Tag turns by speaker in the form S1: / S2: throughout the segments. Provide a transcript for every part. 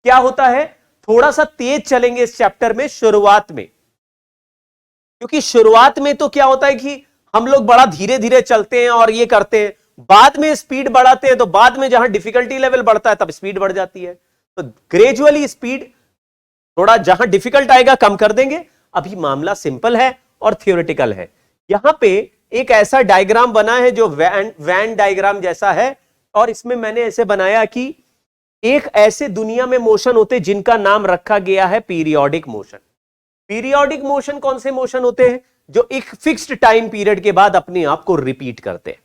S1: क्या होता है, थोड़ा सा तेज चलेंगे इस चैप्टर में शुरुआत में, क्योंकि शुरुआत में तो क्या होता है कि हम लोग बड़ा धीरे धीरे चलते हैं और ये करते हैं, बाद में स्पीड बढ़ाते हैं, तो बाद में जहां डिफिकल्टी लेवल बढ़ता है तब स्पीड बढ़ जाती है। तो ग्रेजुअली स्पीड थोड़ा जहां डिफिकल्ट आएगा कम कर देंगे। अभी मामला सिंपल है और थियोरेटिकल है। यहां पे एक ऐसा डायग्राम बना है जो वैन डायग्राम जैसा है, और इसमें मैंने ऐसे बनाया कि एक ऐसे दुनिया में मोशन होते जिनका नाम रखा गया है पीरियोडिक मोशन। पीरियोडिक मोशन कौन से मोशन होते हैं, जो एक फिक्स्ड टाइम पीरियड के बाद अपने आप को रिपीट करते हैं।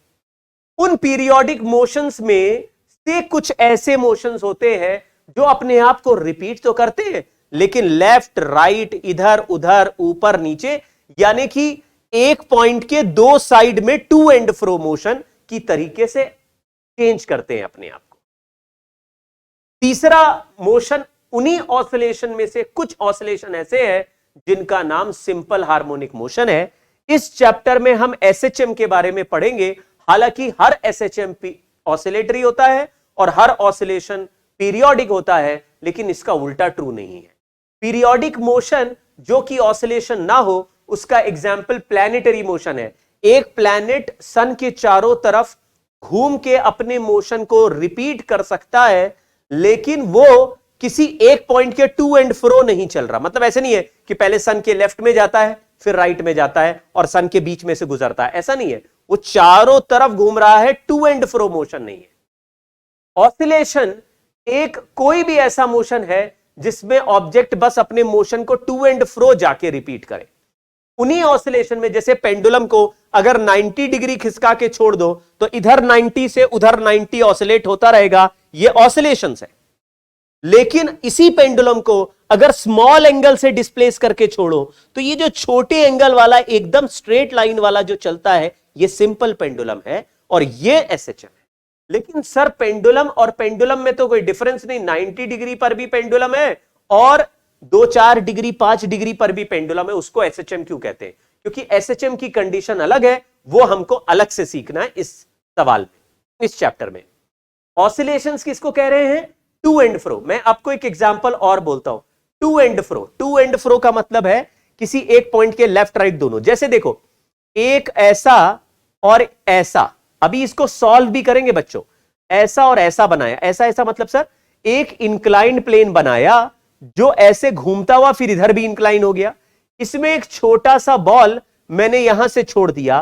S1: उन पीरियोडिक मोशंस में से कुछ ऐसे मोशंस होते हैं जो अपने आप को रिपीट तो करते हैं, लेकिन लेफ्ट राइट इधर उधर ऊपर नीचे, यानी कि एक पॉइंट के दो साइड में टू एंड फ्रो मोशन की तरीके से चेंज करते हैं अपने आप को। तीसरा मोशन, उन्हीं ऑसिलेशन में से कुछ ऑसिलेशन ऐसे हैं जिनका नाम सिंपल हार्मोनिक मोशन है। इस चैप्टर में हम एसएचएम के बारे में पढ़ेंगे। हालांकि हर एसएचएम ऑसिलेटरी होता है और हर ऑसिलेशन पीरियोडिक होता है, लेकिन इसका उल्टा ट्रू नहीं है। पीरियोडिक मोशन जो कि ऑसिलेशन ना हो, उसका एग्जाम्पल प्लैनेटरी मोशन है। एक प्लैनेट सन के चारों तरफ घूम के अपने मोशन को रिपीट कर सकता है, लेकिन वो किसी एक पॉइंट के टू एंड फ्रो नहीं चल रहा। मतलब ऐसे नहीं है कि पहले सन के लेफ्ट में जाता है फिर राइट में जाता है और सन के बीच में से गुजरता है, ऐसा नहीं है। वो चारों तरफ घूम रहा है, टू एंड फ्रो मोशन नहीं है। ऑसिलेशन एक कोई भी ऐसा मोशन है जिसमें ऑब्जेक्ट बस अपने मोशन को टू एंड फ्रो जाके रिपीट करे। उन्हीं ऑसिलेशन में, जैसे पेंडुलम को अगर 90 डिग्री खिसका के छोड़ दो तो इधर 90 से उधर 90 ऑसिलेट होता रहेगा, ये ऑसिलेशंस है। लेकिन इसी पेंडुलम को अगर स्मॉल एंगल से डिस्प्लेस करके छोड़ो तो ये जो छोटे एंगल वाला एकदम स्ट्रेट लाइन वाला जो चलता है, ये सिंपल पेंडुलम है और ये एसएचएम है। लेकिन सर पेंडुलम और पेंडुलम में तो कोई डिफरेंस नहीं, 90 डिग्री पर भी पेंडुलम है और 2-4 डिग्री 5 डिग्री पर भी पेंडुलम है, उसको एसएचएम क्यों कहते हैं? क्योंकि एसएचएम की कंडीशन अलग है, वो हमको अलग से सीखना है इस सवाल में, इस चैप्टर में। ऑसिलेशंस किसको कह रहे हैं? To and fro. मैं आपको एक एग्जांपल और बोलता हूं, to and fro. To and fro का मतलब है किसी एक पॉइंट के लेफ्ट राइट दोनों। जैसे देखो, एक ऐसा और ऐसा, अभी इसको सॉल्व भी करेंगे बच्चों। ऐसा और ऐसा बनाया, ऐसा ऐसा मतलब सर एक इंक्लाइंड प्लेन बनाया जो ऐसे घूमता हुआ फिर इधर भी इंक्लाइन हो गया। इसमें एक छोटा सा बॉल मैंने यहां से छोड़ दिया,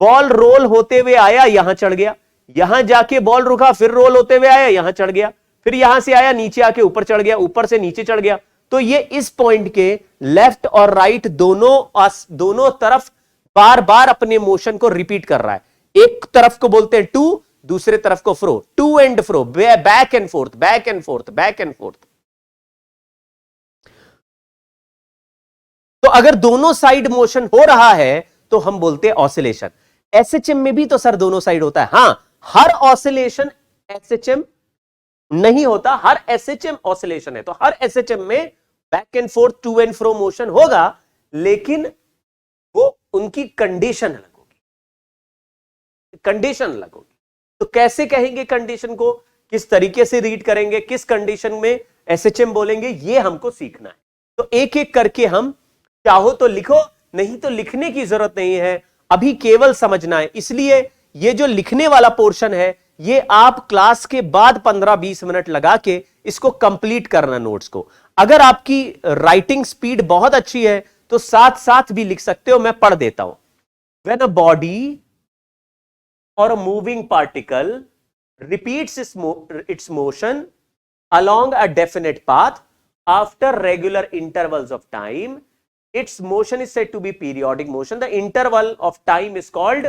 S1: बॉल रोल होते हुए आया, यहां चढ़ गया, यहां जाके बॉल रुका, फिर रोल होते हुए आया, यहां चढ़ गया, फिर यहां से आया नीचे आके ऊपर चढ़ गया, ऊपर से नीचे चढ़ गया। तो ये इस पॉइंट के लेफ्ट और राइट दोनों तरफ बार बार अपने मोशन को रिपीट कर रहा है। एक तरफ को बोलते हैं टू, दूसरे तरफ को fro, to and fro, back and forth, back and forth, back and forth. तो अगर दोनों साइड मोशन हो रहा है तो हम बोलते हैं ऑसिलेशन। एसएचएम में भी तो सर दोनों साइड होता है। हां, हर ऑसिलेशन एसएचएम नहीं होता, हर एसएचएम ऑसिलेशन है। तो हर एसएचएम में back and forth, to and fro motion होगा, लेकिन वो उनकी कंडीशन अलग होगी, कंडीशन अलग होगी। तो कैसे कहेंगे कंडीशन को, किस तरीके से रीड करेंगे, किस कंडीशन में एसएचएम बोलेंगे, ये हमको सीखना है। तो एक एक करके हम, चाहो तो लिखो, नहीं तो लिखने की जरूरत नहीं है, अभी केवल समझना है। इसलिए ये जो लिखने वाला पोर्शन है, ये आप क्लास के बाद 15-20 मिनट लगा के इसको कंप्लीट करना नोट्स को। अगर आपकी राइटिंग स्पीड बहुत अच्छी है तो साथ साथ भी लिख सकते हो, मैं पढ़ देता हूं। When a body or a moving particle repeats its motion along a definite path after regular intervals of time, its motion is said to be periodic motion. The interval of time is called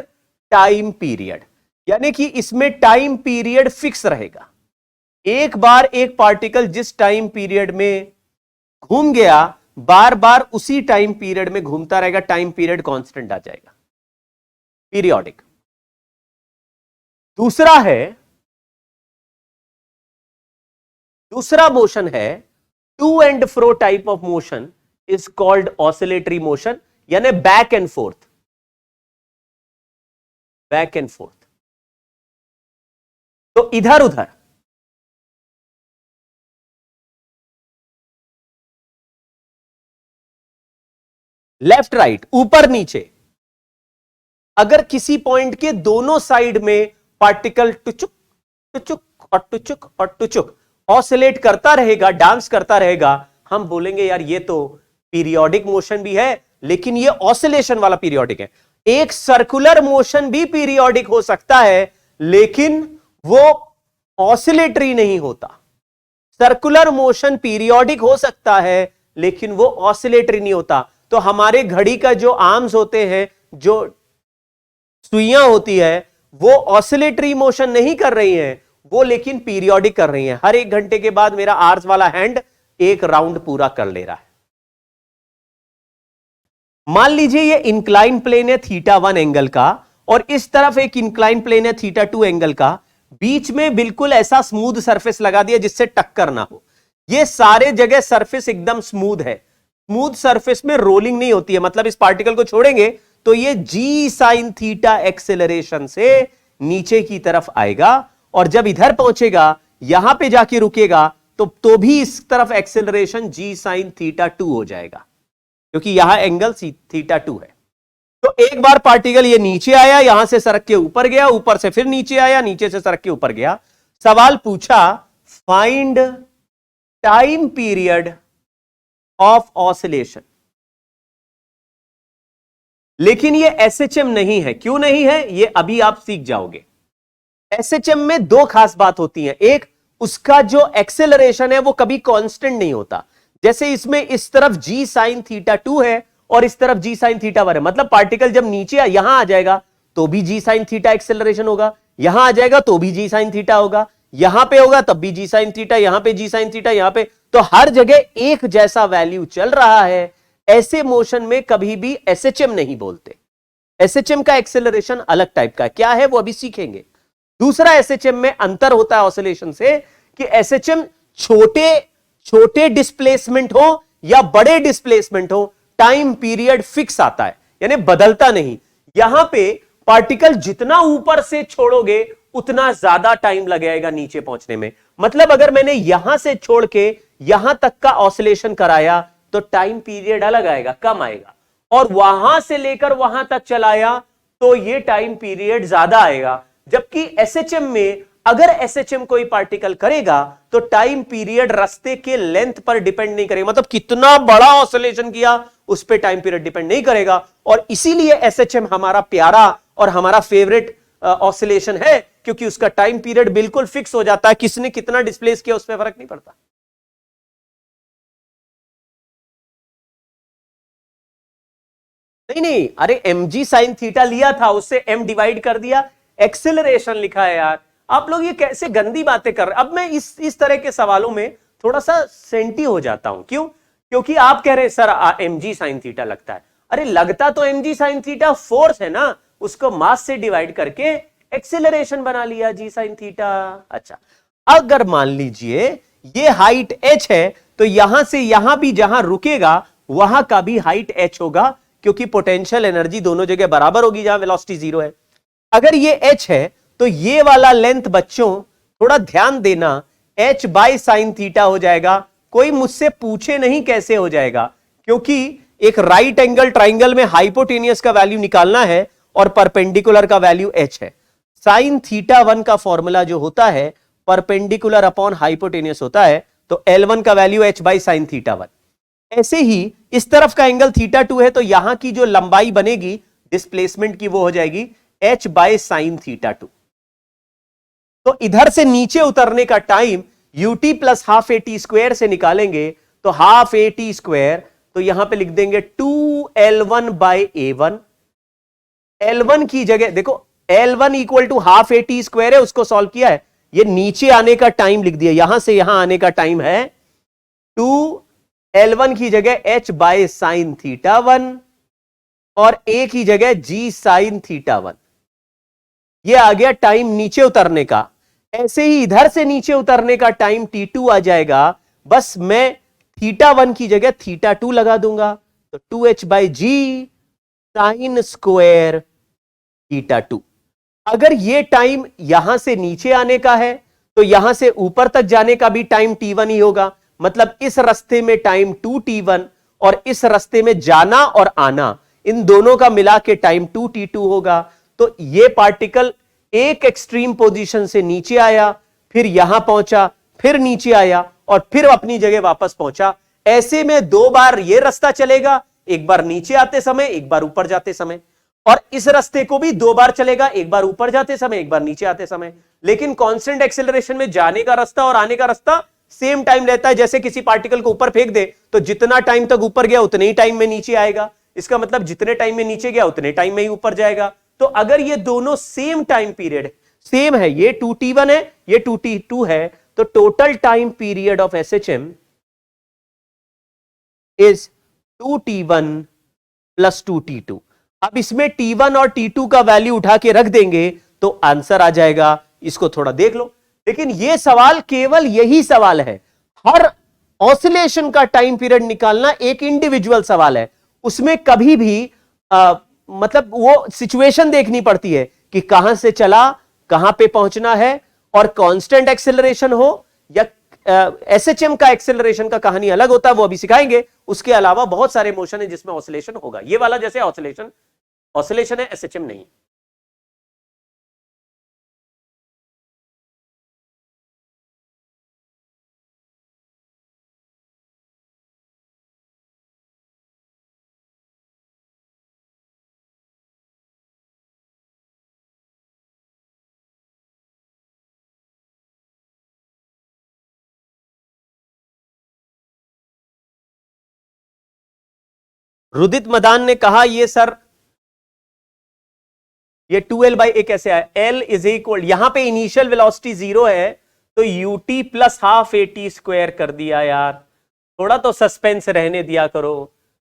S1: time period. यानी कि इसमें time period fix रहेगा। एक बार एक particle जिस time period में घूम गया, बार बार उसी टाइम पीरियड में घूमता रहेगा, टाइम पीरियड कांस्टेंट आ जाएगा, पीरियोडिक। दूसरा मोशन है to and fro type of motion is called oscillatory motion, यानी back and forth, back and forth. तो इधर उधर लेफ्ट राइट, ऊपर नीचे, अगर किसी पॉइंट के दोनों साइड में पार्टिकल टुचुक टुचुक और टुचुक और टुचुक ऑसिलेट करता रहेगा, डांस करता रहेगा, हम बोलेंगे यार ये तो पीरियोडिक मोशन भी है लेकिन ये ऑसिलेशन वाला पीरियोडिक है। एक सर्कुलर मोशन भी पीरियोडिक हो सकता है लेकिन वो ऑसिलेटरी नहीं होता। सर्कुलर मोशन पीरियोडिक हो सकता है लेकिन वो ऑसिलेटरी नहीं होता। तो हमारे घड़ी का जो आर्म्स होते हैं, जो सुइयां होती है, वो ऑसिलेटरी मोशन नहीं कर रही हैं, वो लेकिन पीरियोडिक कर रही हैं। हर 1 घंटे के बाद मेरा आर्स वाला हैंड एक राउंड पूरा कर ले रहा है। मान लीजिए ये इंक्लाइन प्लेन है θ1 एंगल का और इस तरफ एक इंक्लाइन प्लेन है θ2 एंगल का, बीच में बिल्कुल ऐसा स्मूथ सरफेस लगा दिया जिससे टक्कर ना हो। ये सारे जगह सरफेस एकदम स्मूथ है। स्मूथ सरफेस में रोलिंग नहीं होती है, मतलब इस पार्टिकल को छोड़ेंगे तो ये जी साइन थीटा एक्सेलरेशन से नीचे की तरफ आएगा और जब इधर पहुंचेगा यहां पे जाके रुकेगा तो भी इस तरफ एक्सेलरेशन जी साइन θ2 हो जाएगा क्योंकि यहां एंगल θ2 है। तो एक बार पार्टिकल ये नीचे आया, यहां से सरक के ऊपर गया, ऊपर से फिर नीचे आया, नीचे से सरक के ऊपर गया। सवाल पूछा find time period of oscillation, लेकिन ये एसएचएम नहीं है। क्यों नहीं है ये अभी आप सीख जाओगे। एसएचएम में 2 खास बात होती है। एक, उसका जो एक्सेलरेशन है वो कभी कांस्टेंट नहीं होता। जैसे इसमें इस तरफ जी साइन θ2 है और इस तरफ जी साइन θ1 है, मतलब पार्टिकल जब नीचे यहां आ जाएगा तो भी जी साइन थीटा एक्सेलरेशन होगा, यहां आ जाएगा तो भी जी साइन थीटा होगा, यहां पे होगा तब भी जी साइन थीटा, यहां पे जी साइन थीटा, यहां पे, तो हर जगह एक जैसा वैल्यू चल रहा है। ऐसे मोशन में कभी भी एसएचएम नहीं बोलते। एसएचएम का एक्सेलरेशन अलग टाइप का क्या है वो अभी सीखेंगे। दूसरा, एसएचएम में अंतर होता है ऑसिलेशन से कि एसएचएम छोटे डिस्प्लेसमेंट हो या बड़े डिस्प्लेसमेंट हो, टाइम पीरियड फिक्स आता है, यानी बदलता नहीं। यहां पे पार्टिकल जितना ऊपर से छोड़ोगे उतना ज्यादा टाइम लगेगा नीचे पहुंचने में। मतलब अगर मैंने यहां से छोड़ के यहां तक का ऑसिलेशन कराया तो टाइम पीरियड अलग आएगा, कम आएगा, और वहां से लेकर वहां तक चलाया तो ये टाइम पीरियड ज्यादा आएगा। जबकि एसएचएम में अगर एसएचएम कोई पार्टिकल करेगा तो टाइम पीरियड रास्ते के लेंथ पर डिपेंड नहीं करेगा, मतलब कितना बड़ा ऑसिलेशन किया उस पर टाइम पीरियड डिपेंड नहीं करेगा। और इसीलिए एसएचएम हमारा प्यारा और हमारा फेवरेट ऑसिलेशन है क्योंकि उसका टाइम पीरियड बिल्कुल फिक्स हो जाता है, किसने कितना डिस्प्लेस किया उस पर फर्क नहीं पड़ता। नहीं, अरे mg साइन थीटा लिया था, उससे m डिवाइड कर दिया, एक्सेलरेशन लिखा है यार। आप लोग ये कैसे गंदी बातें कर रहे हैं। अब मैं इस तरह के सवालों में थोड़ा सा सेंटी हो जाता हूं। क्यों? क्योंकि आप कह रहे हैं सर mg साइन थीटा लगता है। अरे लगता तो mg साइन थीटा फोर्स है ना, उसको मास से डिवाइड करके एक्सेलरेशन बना लिया जी साइन थीटा। अच्छा, अगर मान लीजिए ये हाइट h है तो यहां से यहां भी जहां रुकेगा वहां का भी हाइट h होगा क्योंकि पोटेंशियल एनर्जी दोनों जगह बराबर होगी जहां वेलोसिटी 0 है। अगर ये h है तो ये वाला लेंथ, बच्चों थोड़ा ध्यान देना, h बाय साइन थीटा हो जाएगा। कोई मुझसे पूछे नहीं कैसे हो जाएगा, क्योंकि एक राइट एंगल ट्राइंगल में हाइपोटेनियस का वैल्यू निकालना है और परपेंडिकुलर का वैल्यू h है। साइन थीटा 1 का फॉर्मूला जो होता है परपेंडिकुलर अपॉन हाइपोटेनियस होता है, तो L1 का value h by sine theta 1। ऐसे ही इस तरफ का एंगल θ2 है तो यहां की जो लंबाई बनेगी डिस्प्लेसमेंट की वो हो जाएगी h बाय साइन थीटा 2। तो इधर से नीचे उतरने का time ut plus half AT square से निकालेंगे तो हाफ AT स्क्वायर, तो यहां पे लिख देंगे 2L1 बाय A1। L1 की जगह देखो, L1 equal to half AT square है, उसको सॉल्व किया है, ये नीचे आने का टाइम लिख दिया, यहां से यहां आने का टाइम है 2L1 की जगह h बाय साइन थीटा 1 और a की जगह g साइन थीटा 1। ये आ गया टाइम नीचे उतरने का। ऐसे ही इधर से नीचे उतरने का टाइम t2 आ जाएगा, बस मैं थीटा 1 की जगह थीटा 2 लगा दूंगा, तो 2h by g sine square theta 2। अगर ये टाइम यहां से नीचे आने का है तो यहां से ऊपर तक जाने का भी टाइम t1 ही होगा, मतलब इस रास्ते में टाइम 2t1 और इस रास्ते में जाना और आना, इन दोनों का मिला के टाइम 2t2 होगा। तो ये पार्टिकल एक एक्सट्रीम पोजीशन से नीचे आया, फिर यहां पहुंचा, फिर नीचे आया और फिर अपनी जगह वापस पहुंचा। ऐसे में 2 बार ये रास्ता चलेगा, एक बार नीचे आते समय, एक बार ऊपर जाते समय, और इस रास्ते को भी 2 बार चलेगा, एक बार ऊपर जाते समय, एक बार नीचे आते समय। लेकिन कांस्टेंट एक्सेलरेशन में जाने का रास्ता और आने का रास्ता सेम टाइम रहता है। जैसे किसी पार्टिकल को ऊपर फेंक दे तो जितना टाइम तक ऊपर गया उतने ही टाइम में नीचे आएगा। इसका मतलब जितने टाइम में नीचे गया उतने टाइम में ही ऊपर जाएगा। तो अगर ये दोनों सेम टाइम पीरियड सेम है, ये 2t1 है, ये 2t2 है, तो total time period of SHM is 2t1 plus 2t2। अब इसमें t1 और t2 का वैल्यू उठा के रख देंगे तो आंसर आ जाएगा। इसको थोड़ा देख लो। लेकिन यह सवाल केवल यही सवाल है, हर ऑसिलेशन का टाइम पीरियड निकालना एक इंडिविजुअल सवाल है। उसमें कभी भी मतलब वो सिचुएशन देखनी पड़ती है कि कहां से चला, कहां पे पहुंचना है, और कांस्टेंट एक्सेलरेशन हो या SHM का एक्सेलरेशन का कहानी अलग होता है, वो अभी सिखाएंगे। उसके अलावा बहुत सारे मोशन है जिसमें ऑसिलेशन होगा। ये वाला जैसे ऑसिलेशन है, SHM नहीं। रुदित मदान ने कहा ये सर ये 2L/A कैसे आया? L इज इक्वल, यहां पे इनिशियल वेलोसिटी 0 है तो ut plus half AT square कर दिया। यार थोड़ा तो सस्पेंस रहने दिया करो,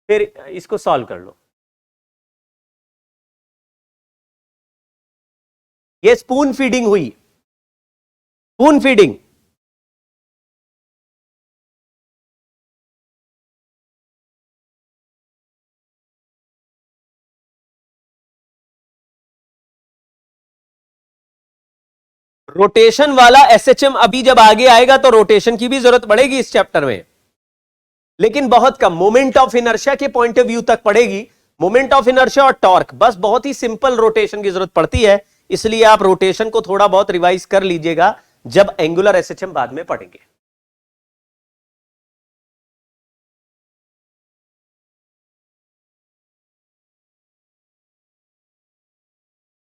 S1: फिर इसको सॉल्व कर लो। ये स्पून फीडिंग हुई, स्पून फीडिंग। रोटेशन वाला SHM अभी जब आगे आएगा तो रोटेशन की भी जरूरत पड़ेगी इस चैप्टर में, लेकिन बहुत कम। मोमेंट ऑफ इनर्शिया के पॉइंट ऑफ व्यू तक पड़ेगी। मोमेंट ऑफ इनर्शिया और टॉर्क, बस बहुत ही सिंपल रोटेशन की जरूरत पड़ती है। इसलिए आप रोटेशन को थोड़ा बहुत रिवाइज कर लीजिएगा जब एंगुलर SHM बाद में पढ़ेंगे।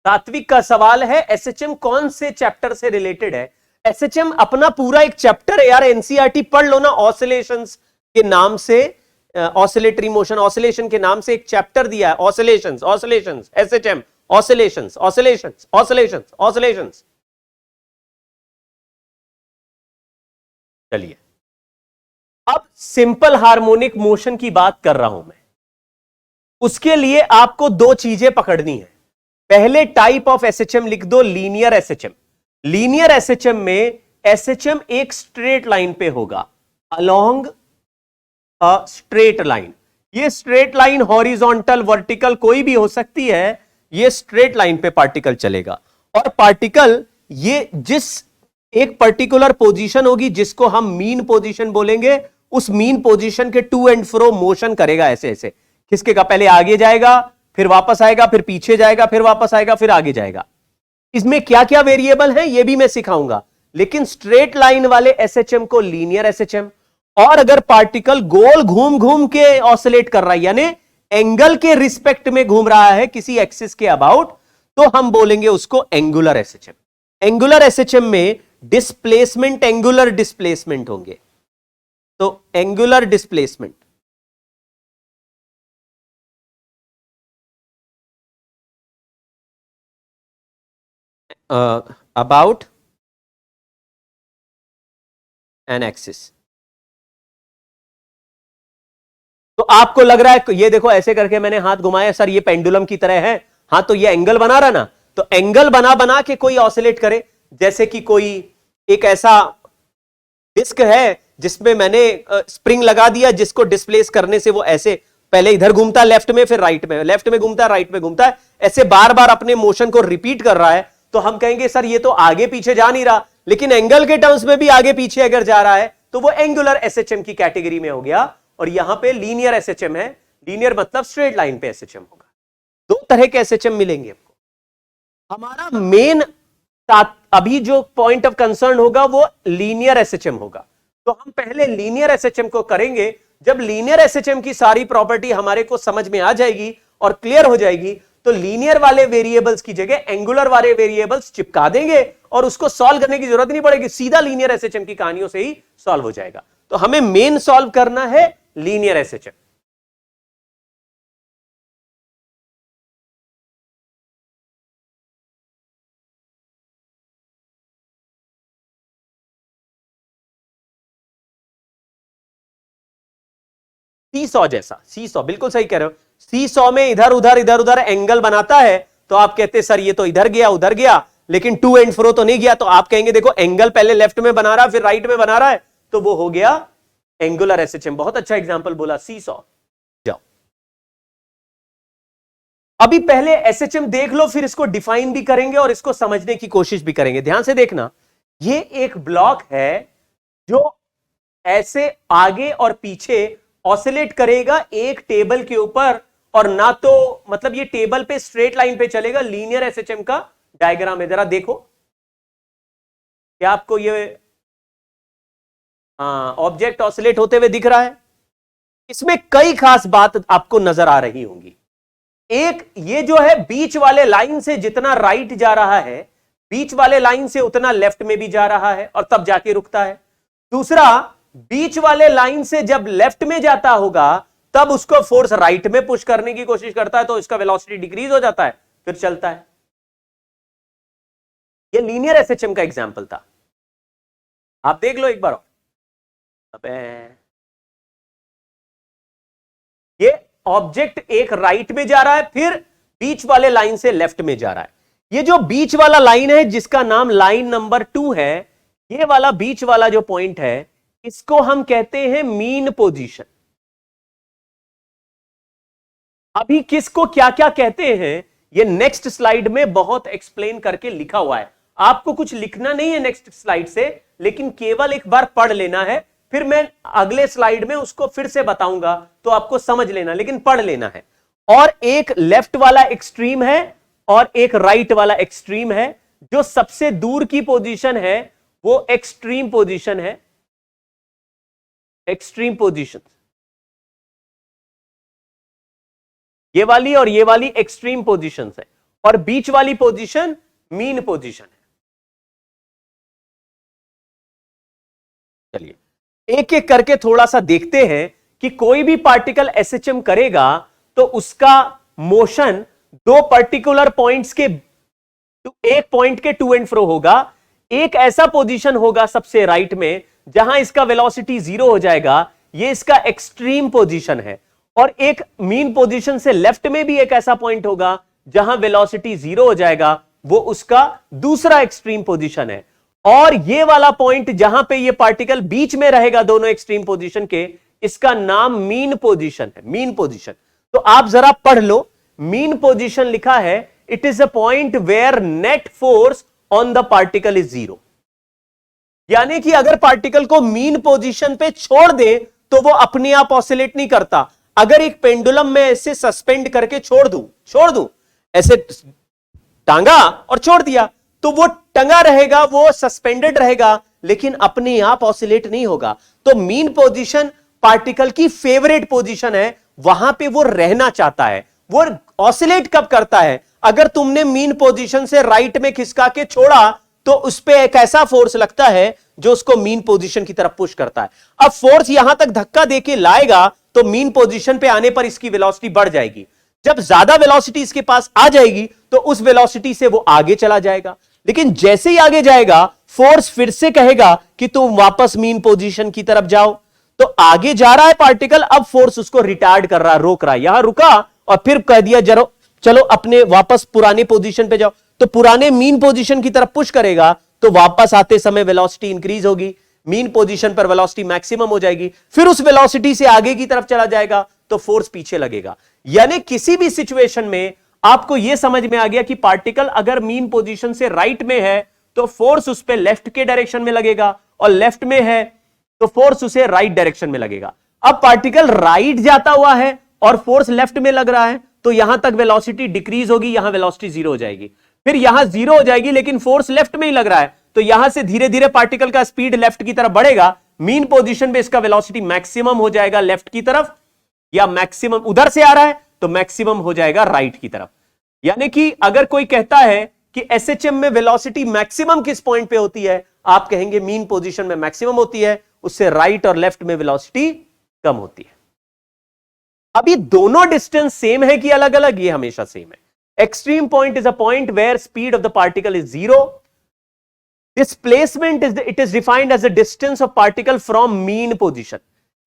S1: सात्विक का सवाल है SHM कौन से चैप्टर से रिलेटेड है? SHM अपना पूरा एक चैप्टर है यार, NCERT पढ़ लो ना। ऑसिलेशंस के नाम से, ऑसिलेटरी मोशन, ऑसिलेशन के नाम से एक चैप्टर दिया है। Oscillations, oscillations, SHM, oscillations, oscillations, oscillations, oscillations. चलिए अब सिंपल हार्मोनिक मोशन की बात कर रहा हूं मैं। उसके लिए आपको 2 चीजें पकड़नी है। पहले टाइप ऑफ SHM लिख दो, लीनियर SHM। लीनियर SHM में SHM एक स्ट्रेट लाइन पे होगा, अलोंग अ स्ट्रेट लाइन। ये स्ट्रेट लाइन हॉरिजॉन्टल, वर्टिकल कोई भी हो सकती है। ये स्ट्रेट लाइन पे पार्टिकल चलेगा और पार्टिकल ये जिस एक पर्टिकुलर पोजीशन होगी जिसको हम मीन पोजीशन बोलेंगे, उस मीन पोजीशन के टू एंड फ्रो मोशन करेगा ऐसे ऐसे खिसकेगा। पहले आगे जाएगा, फिर वापस आएगा, फिर पीछे जाएगा, फिर वापस आएगा, फिर आगे जाएगा। इसमें क्या क्या वेरिएबल हैं ये भी मैं सिखाऊंगा, लेकिन स्ट्रेट लाइन वाले SHM को लीनियर SHM। और अगर पार्टिकल गोल घूम घूम के ऑसिलेट कर रहा है, यानी एंगल के रिस्पेक्ट में घूम रहा है किसी एक्सिस के अबाउट, तो हम बोलेंगे उसको एंगुलर SHM। एंगुलर SHM में डिस्प्लेसमेंट, एंगुलर डिस्प्लेसमेंट होंगे। तो angular displacement about an axis. तो आपको लग रहा है, ये देखो ऐसे करके मैंने हाथ घुमाया सर, ये पेंडुलम की तरह है। हाँ, तो ये एंगल बना रहा ना, तो एंगल बना बना के कोई ऑसिलेट करे। जैसे कि कोई एक ऐसा डिस्क है जिसमें मैंने स्प्रिंग लगा दिया, जिसको डिस्प्लेस करने से वो ऐसे पहले इधर घूमता है लेफ्ट में, फिर राइट में, लेफ्ट में घूमता है, राइट में घूमता है, ऐसे बार बार अपने मोशन को रिपीट कर रहा है। तो हम कहेंगे सर ये तो आगे पीछे जा नहीं रहा, लेकिन एंगल के टर्म्स में भी आगे पीछे अगर जा रहा है तो वो एंगुलर SHM की कैटेगरी में हो गया। और यहां पे लीनियर एसएचएम है। लीनियर मतलब स्ट्रेट लाइन पे एसएचएम होगा। दो तरह के एसएचएम मिलेंगे आपको। हमारा मेन अभी जो पॉइंट ऑफ कंसर्न होगा वो लीनियर एसएचएम होगा। तो हम पहले लीनियर एसएचएम को करेंगे। जब लीनियर एसएचएम की सारी प्रॉपर्टी हमारे को समझ में आ जाएगी और क्लियर हो जाएगी, तो लीनियर वाले वेरिएबल्स की जगह एंगुलर वाले वेरिएबल्स चिपका देंगे और उसको सॉल्व करने की जरूरत नहीं पड़ेगी, सीधा लीनियर एसएचएम की कहानियों से ही सॉल्व हो जाएगा। तो हमें मेन सॉल्व करना है लीनियर एसएचएम। सीसॉ जैसा, सीसॉ बिल्कुल सही कह रहे हो। सीसॉ में इधर उधर एंगल बनाता है, तो आप कहते सर ये तो इधर गया उधर गया, लेकिन टू एंड फ्रो तो नहीं गया। तो आप कहेंगे देखो एंगल पहले लेफ्ट में बना रहा है फिर राइट में बना रहा है, तो वो हो गया एंगुलर एसएचएम। बहुत अच्छा एग्जांपल बोला, सीसॉ। जाओ अभी पहले एसएचएम देख लो, फिर इसको डिफाइन भी करेंगे और इसको समझने की कोशिश भी करेंगे। ध्यान से देखना, ये एक ब्लॉक है जो ऐसे आगे और पीछे ऑसिलेट करेगा एक टेबल के ऊपर, और ना तो मतलब ये टेबल पे स्ट्रेट लाइन पे चलेगा। लीनियर एसएचएम का डायग्राम है, जरा देखो क्या आपको ये ऑब्जेक्ट ऑसिलेट होते हुए दिख रहा है। इसमें कई खास बात आपको नजर आ रही होंगी। एक, ये जो है बीच वाले लाइन से जितना राइट जा रहा है, बीच वाले लाइन से उतना लेफ्ट में भी जा रहा है और तब जाके रुकता है। दूसरा, बीच वाले लाइन से जब लेफ्ट में जाता होगा तब उसको फोर्स राइट में पुश करने की कोशिश करता है, तो इसका वेलोसिटी डिक्रीज हो जाता है, फिर चलता है। ये लीनियर एसएचएम का एग्जांपल था, आप देख लो एक बार। अबे ये ऑब्जेक्ट एक राइट में जा रहा है, फिर बीच वाले लाइन से लेफ्ट में जा रहा है। ये जो बीच वाला लाइन है जिसका नाम लाइन नंबर 2 है, ये वाला बीच वाला जो पॉइंट है इसको हम कहते हैं मीन पोजीशन। अभी किसको क्या क्या कहते हैं ये नेक्स्ट स्लाइड में बहुत एक्सप्लेन करके लिखा हुआ है। आपको कुछ लिखना नहीं है नेक्स्ट स्लाइड से, लेकिन केवल एक बार पढ़ लेना है, फिर मैं अगले स्लाइड में उसको फिर से बताऊंगा तो आपको समझ लेना, लेकिन पढ़ लेना है। और एक लेफ्ट वाला एक्सट्रीम है और एक राइट वाला एक्सट्रीम है। जो सबसे दूर की पोजीशन है वो एक्सट्रीम पोजीशन है, एक्सट्रीम पोजीशन। ये वाली और ये वाली एक्सट्रीम पोजीशन है, और बीच वाली पोजीशन मीन पोजीशन है। चलिए एक एक करके थोड़ा सा देखते हैं कि कोई भी पार्टिकल एसएचएम करेगा तो उसका मोशन दो पर्टिकुलर पॉइंट्स के, एक पॉइंट के टू एंड फ्रो होगा। एक ऐसा पोजीशन होगा सबसे राइट में जहां इसका वेलोसिटी 0 हो जाएगा, ये इसका एक्सट्रीम पोजीशन है। और एक मीन पोजीशन से लेफ्ट में भी एक ऐसा पॉइंट होगा जहां वेलोसिटी 0 हो जाएगा, वो उसका दूसरा एक्सट्रीम पोजीशन है। और ये वाला पॉइंट जहां पे ये पार्टिकल बीच में रहेगा दोनों एक्सट्रीम पोजीशन के, इसका नाम मीन पोजीशन है, मीन पोजीशन। तो आप जरा पढ़ लो, मीन पोजीशन लिखा है, it is a point where net force on the particle is 0। यानी कि अगर पार्टिकल को मीन पोजीशन पे छोड़ दे तो वो अपने आप ऑसिलेट नहीं करता। अगर एक पेंडुलम में ऐसे सस्पेंड करके छोड़ दूं ऐसे टांगा और छोड़ दिया, तो वो टंगा रहेगा, वो सस्पेंडेड रहेगा, लेकिन अपने आप ऑसिलेट नहीं होगा। तो मीन पोजीशन पार्टिकल की फेवरेट पोजीशन है, वहां पे वो रहना चाहता है। वो ऑसिलेट कब करता है? अगर तुमने मीन पोजीशन से राइट में खिसका के छोड़ा तो उस पे एक ऐसा फोर्स लगता है जो उसको मीन पोजीशन की तरफ पुश करता है। अब फोर्स यहां तक धक्का देके लाएगा तो मीन पोजीशन पे आने पर इसकी वेलोसिटी बढ़ जाएगी। जब ज्यादा वेलोसिटी इसके पास आ जाएगी तो उस वेलोसिटी से वो आगे चला जाएगा, लेकिन जैसे ही आगे जाएगा फोर्स फिर से कहेगा कि तुम वापस मीन पोजीशन की तरफ जाओ। तो आगे जा रहा है पार्टिकल, अब फोर्स उसको रिटार्ड कर रहा है, रोक रहा है। यहां रुका और फिर कह दिया जरो चलो अपने वापस पुराने पोजीशन पे जाओ, तो पुराने मीन पोजीशन की तरफ पुश करेगा, तो वापस आते समय वेलोसिटी इंक्रीज होगी, मीन पोजीशन पर वेलोसिटी मैक्सिमम हो जाएगी, फिर उस वेलोसिटी से आगे की तरफ चला जाएगा तो फोर्स पीछे लगेगा। यानी किसी भी सिचुएशन में आपको यह समझ में आ गया कि पार्टिकल अगर मीन पोजीशन से राइट में है तो फोर्स उस पे लेफ्ट के डायरेक्शन में लगेगा, और लेफ्ट में है तो फोर्स उसे राइट डायरेक्शन में लगेगा। अब पार्टिकल राइट जाता हुआ है और फोर्स लेफ्ट में लग रहा है, तो यहां तक वेलोसिटी डिक्रीज होगी, यहां वेलोसिटी जीरो हो जाएगी, फिर यहां जीरो हो जाएगी, लेकिन फोर्स लेफ्ट में ही लग रहा है, तो यहां से धीरे धीरे पार्टिकल का स्पीड लेफ्ट की तरफ बढ़ेगा, मीन पोजीशन में इसका वेलोसिटी मैक्सिमम हो जाएगा लेफ्ट की तरफ, या मैक्सिमम उधर से आ रहा है तो मैक्सिमम हो जाएगा राइट की तरफ। यानी कि अगर कोई कहता है कि एसएचएम में वेलोसिटी मैक्सिमम किस पॉइंट पे होती है, आप कहेंगे मीन पोजीशन में मैक्सिमम होती है, उससे राइट और लेफ्ट में वेलोसिटी कम होती है। अब ये दोनों डिस्टेंस सेम है कि अलग अलग? ये हमेशा सेम है। Extreme point is a point where speed of the particle is zero. Displacement it is defined as the distance of particle from mean position.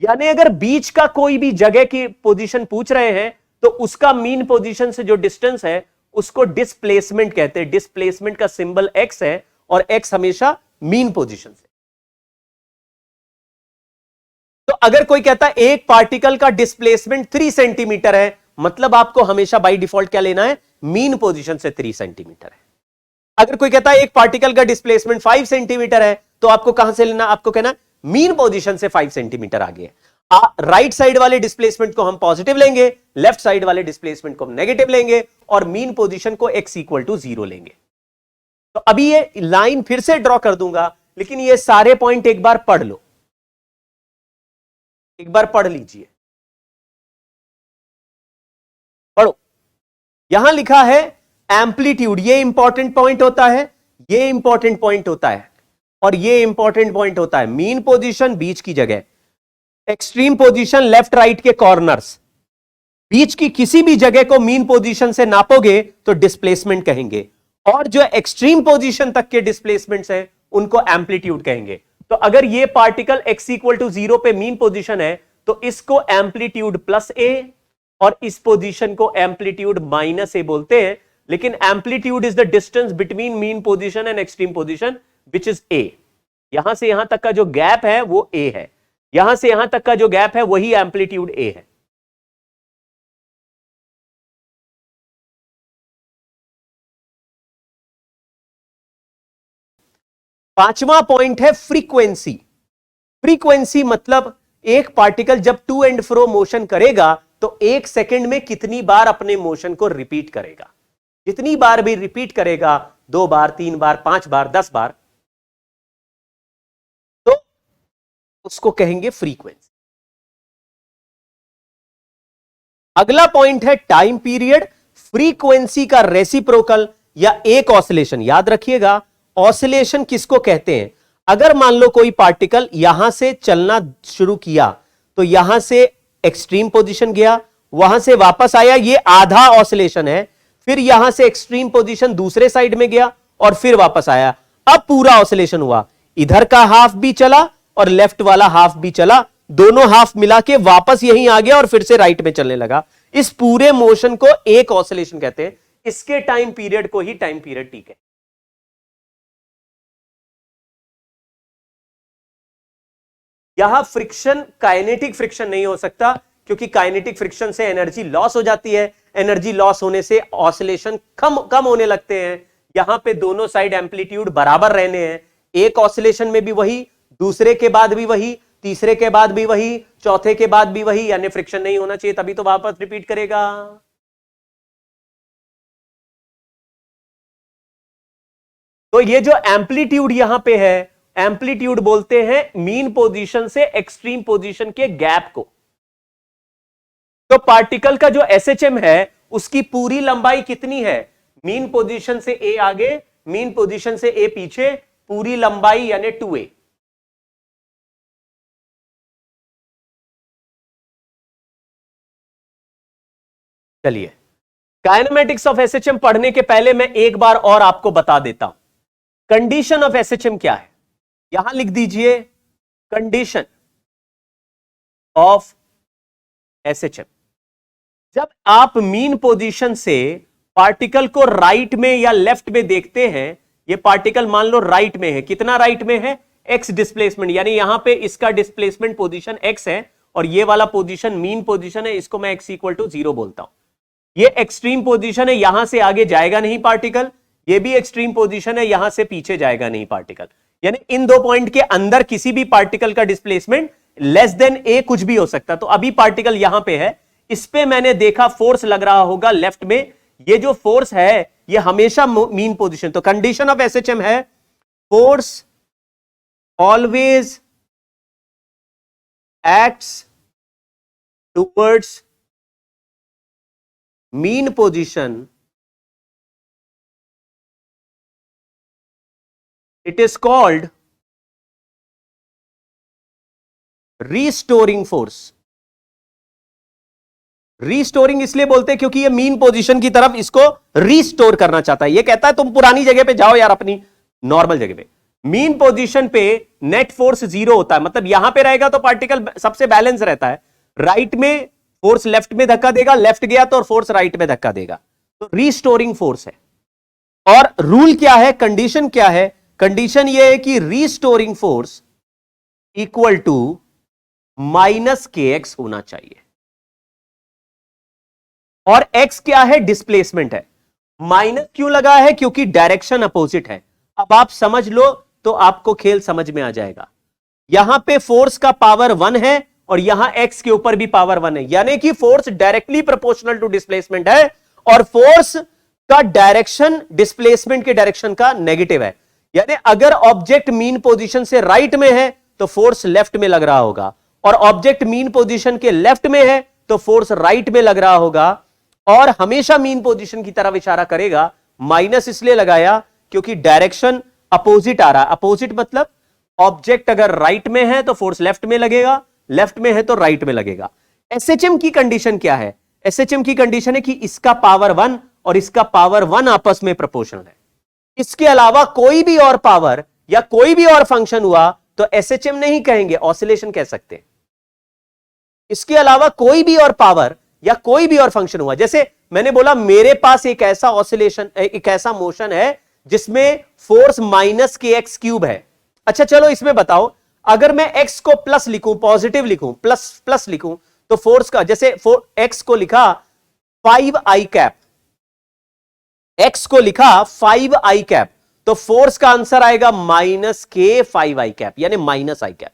S1: यानी अगर बीच का कोई भी जगह की पोजीशन पूछ रहे हैं तो उसका मीन पोजीशन से जो डिस्टेंस है उसको डिस्प्लेसमेंट कहते हैं। डिस्प्लेसमेंट का सिंबल एक्स है और एक्स हमेशा मीन पोजीशन से। तो अगर कोई कहता है एक पार्टिकल का डिस्प्लेसमेंट 3 सेंटीमीटर है, मतलब आपको हमेशा बाय डिफॉल्ट क्या लेना है? मीन पोजीशन से 3 सेंटीमीटर है। अगर कोई कहता है एक पार्टिकल का डिस्प्लेसमेंट 5 सेंटीमीटर है, तो आपको कहां से लेना? आपको कहना मीन पोजीशन से 5 सेंटीमीटर आगे है। राइट साइड वाले डिस्प्लेसमेंट को हम पॉजिटिव लेंगे, लेफ्ट साइड वाले डिस्प्लेसमेंट को हम नेगेटिव लेंगे, और मीन पोजीशन को x इक्वल टू 0 लेंगे। तो अभी ये लाइन फिर से ड्रॉ कर दूंगा, लेकिन ये सारे पॉइंट एक बार पढ़ लो, एक बार पढ़ लीजिए, पढ़ो। यहां लिखा है एम्पलीट्यूड, ये इंपॉर्टेंट पॉइंट होता है, ये इंपॉर्टेंट पॉइंट होता है, और ये इंपॉर्टेंट पॉइंट होता है। मीन पोजीशन बीच की जगह, एक्सट्रीम पोजीशन लेफ्ट राइट के कॉर्नर्स, बीच की किसी भी जगह को मीन पोजीशन से नापोगे तो डिस्प्लेसमेंट कहेंगे, और जो एक्सट्रीम पोजीशन तक के डिस्प्लेसमेंट्स हैं उनको एम्पलीट्यूड कहेंगे। तो अगर ये पार्टिकल x इक्वल टू 0 पे मीन पोजीशन है तो इसको एम्पलीट्यूड प्लस a और इस पोजीशन को एम्पलीट्यूड माइनस a बोलते हैं। लेकिन amplitude is the distance between mean position and extreme position which is a। यहां से यहां तक का जो गैप है वो a है, यहां से यहां तक का जो गैप है वही एम्पलीट्यूड a है। पांचवा पॉइंट है फ्रीक्वेंसी। फ्रीक्वेंसी मतलब एक पार्टिकल जब टू एंड फ्रो मोशन करेगा तो 1 सेकंड में कितनी बार अपने मोशन को रिपीट करेगा। जितनी बार भी रिपीट करेगा, 2 बार, 3 बार, 5 बार, 10 बार, तो उसको कहेंगे फ्रीक्वेंसी। अगला पॉइंट है टाइम पीरियड। फ्रीक्वेंसी का रेसिप्रोकल या एक ऑसिलेशन, याद रखिएगा ऑसिलेशन किसको कहते हैं? अगर मान लो कोई पार्टिकल यहां से चलना शुरू किया तो यहां से एक्सट्रीम पोजीशन गया, वहां से वापस आया, ये आधा ऑसिलेशन है। फिर यहां से एक्सट्रीम पोजीशन दूसरे साइड में गया और फिर वापस आया, अब पूरा ऑसिलेशन हुआ। इधर का हाफ भी चला और लेफ्ट वाला हाफ भी चला, दोनों हाफ मिला के वापस यहीं आ गया और फिर से राइट में चलने लगा। इस पूरे मोशन को एक ऑसिलेशन कहते हैं। इसके टाइम पीरियड को ही टाइम पीरियड टी कहते हैं। यहां फ्रिक्शन काइनेटिक फ्रिक्शन नहीं हो सकता, क्योंकि काइनेटिक फ्रिक्शन से एनर्जी लॉस हो जाती है। एनर्जी लॉस होने से ऑसिलेशन कम होने लगते हैं। यहां पे दोनों साइड एम्पलीट्यूड बराबर रहने हैं। एक ऑसिलेशन में भी वही, दूसरे के बाद भी वही, तीसरे के बाद भी वही, चौथे के बाद भी वही, यानी फ्रिक्शन नहीं होना चाहिए, तभी तो वापस रिपीट करेगा। तो ये जो एम्पलीट्यूड यहां पे है, एम्पलीट्यूड बोलते हैं मीन पोजीशन से एक्सट्रीम पोजीशन के गैप को। तो पार्टिकल का जो एसएचएम है उसकी पूरी लंबाई कितनी है? मीन पोजीशन से ए आगे, मीन पोजीशन से ए पीछे, पूरी लंबाई यानी 2a। चलिए, काइनेमेटिक्स ऑफ एसएचएम पढ़ने के पहले मैं एक बार और आपको बता देता हूं कंडीशन ऑफ एसएचएम क्या है। यहां लिख दीजिए कंडीशन ऑफ एसएचएम। जब आप मीन पोजीशन से पार्टिकल को राइट में या लेफ्ट में देखते हैं, ये पार्टिकल मान लो राइट में है, कितना राइट में है? एक्स डिस्प्लेसमेंट, यानी यहां पे इसका डिस्प्लेसमेंट पोजीशन एक्स है और ये वाला पोजीशन मीन पोजीशन है, इसको मैं एक्स इक्वल टू 0 बोलता हूं। ये एक्सट्रीम पोजीशन है, यहां से आगे जाएगा नहीं पार्टिकल, ये भी एक्सट्रीम पोजीशन है, यहां से पीछे जाएगा नहीं पार्टिकल। यानी इन दो पॉइंट के अंदर किसी भी पार्टिकल का डिस्प्लेसमेंट लेस देन ए कुछ भी हो सकता है। तो अभी पार्टिकल यहां पे है, इस पे मैंने देखा फोर्स लग रहा होगा लेफ्ट में, ये जो फोर्स है ये हमेशा मीन पोजीशन। तो कंडीशन ऑफ एसएचएम है force always acts towards mean position, it is called restoring force. Restoring इसलिए बोलते हैं क्योंकि ये मीन पोजीशन की तरफ इसको रीस्टोर करना चाहता है। ये कहता है तुम पुरानी जगह पे जाओ यार, अपनी नॉर्मल जगह पे। मीन पोजीशन पे नेट फोर्स 0 होता है, मतलब यहां पे रहेगा तो पार्टिकल सबसे बैलेंस रहता है। राइट में फोर्स लेफ्ट में धक्का देगा, लेफ्ट गया तो फोर्स राइट में धक्का देगा, तो रीस्टोरिंग फोर्स है। और रूल क्या है, कंडीशन क्या है, कंडीशन यह है कि restoring force equal to minus k x होना चाहिए। और x क्या है, डिस्प्लेसमेंट है। माइनस क्यों लगा है, क्योंकि डायरेक्शन अपोजिट है। अब आप समझ लो तो आपको खेल समझ में आ जाएगा। यहां पे फोर्स का पावर 1 है और यहां x के ऊपर भी पावर 1 है, यानी कि force directly proportional to displacement है और फोर्स का डायरेक्शन डिस्प्लेसमेंट के डायरेक्शन का नेगेटिव है। यानी अगर ऑब्जेक्ट मीन पोजीशन से राइट में है तो फोर्स लेफ्ट में लग रहा होगा, और ऑब्जेक्ट मीन पोजीशन के लेफ्ट में है तो फोर्स राइट में लग रहा होगा, और हमेशा मीन पोजीशन की तरफ इशारा करेगा। माइनस इसलिए लगाया क्योंकि डायरेक्शन अपोजिट आ रहा है। अपोजिट मतलब ऑब्जेक्ट अगर राइट में है तो फोर्स लेफ्ट में लगेगा, लेफ्ट में है तो राइट में लगेगा। एसएचएम की कंडीशन क्या है, एसएचएम की कंडीशन है कि इसका पावर 1 और इसका पावर 1 आपस में प्रोपोर्शनल है। इसके अलावा कोई भी और पावर या कोई भी और फंक्शन हुआ तो एसएचएम नहीं कहेंगे, ऑसिलेशन कह सकते हैं। इसके अलावा कोई भी और पावर या कोई भी और फंक्शन हुआ, जैसे मैंने बोला मेरे पास एक ऐसा ऑसिलेशन, एक ऐसा मोशन है जिसमें force minus k x cube है। अच्छा चलो इसमें बताओ, अगर मैं x को प्लस लिखूं, पॉजिटिव लिखूं, प्लस लिखूं, तो फोर्स का जैसे x को लिखा 5i कैप, x को लिखा 5i कैप, तो फोर्स का आंसर आएगा माइनस के 5i कैप, यानी माइनस आई कैप।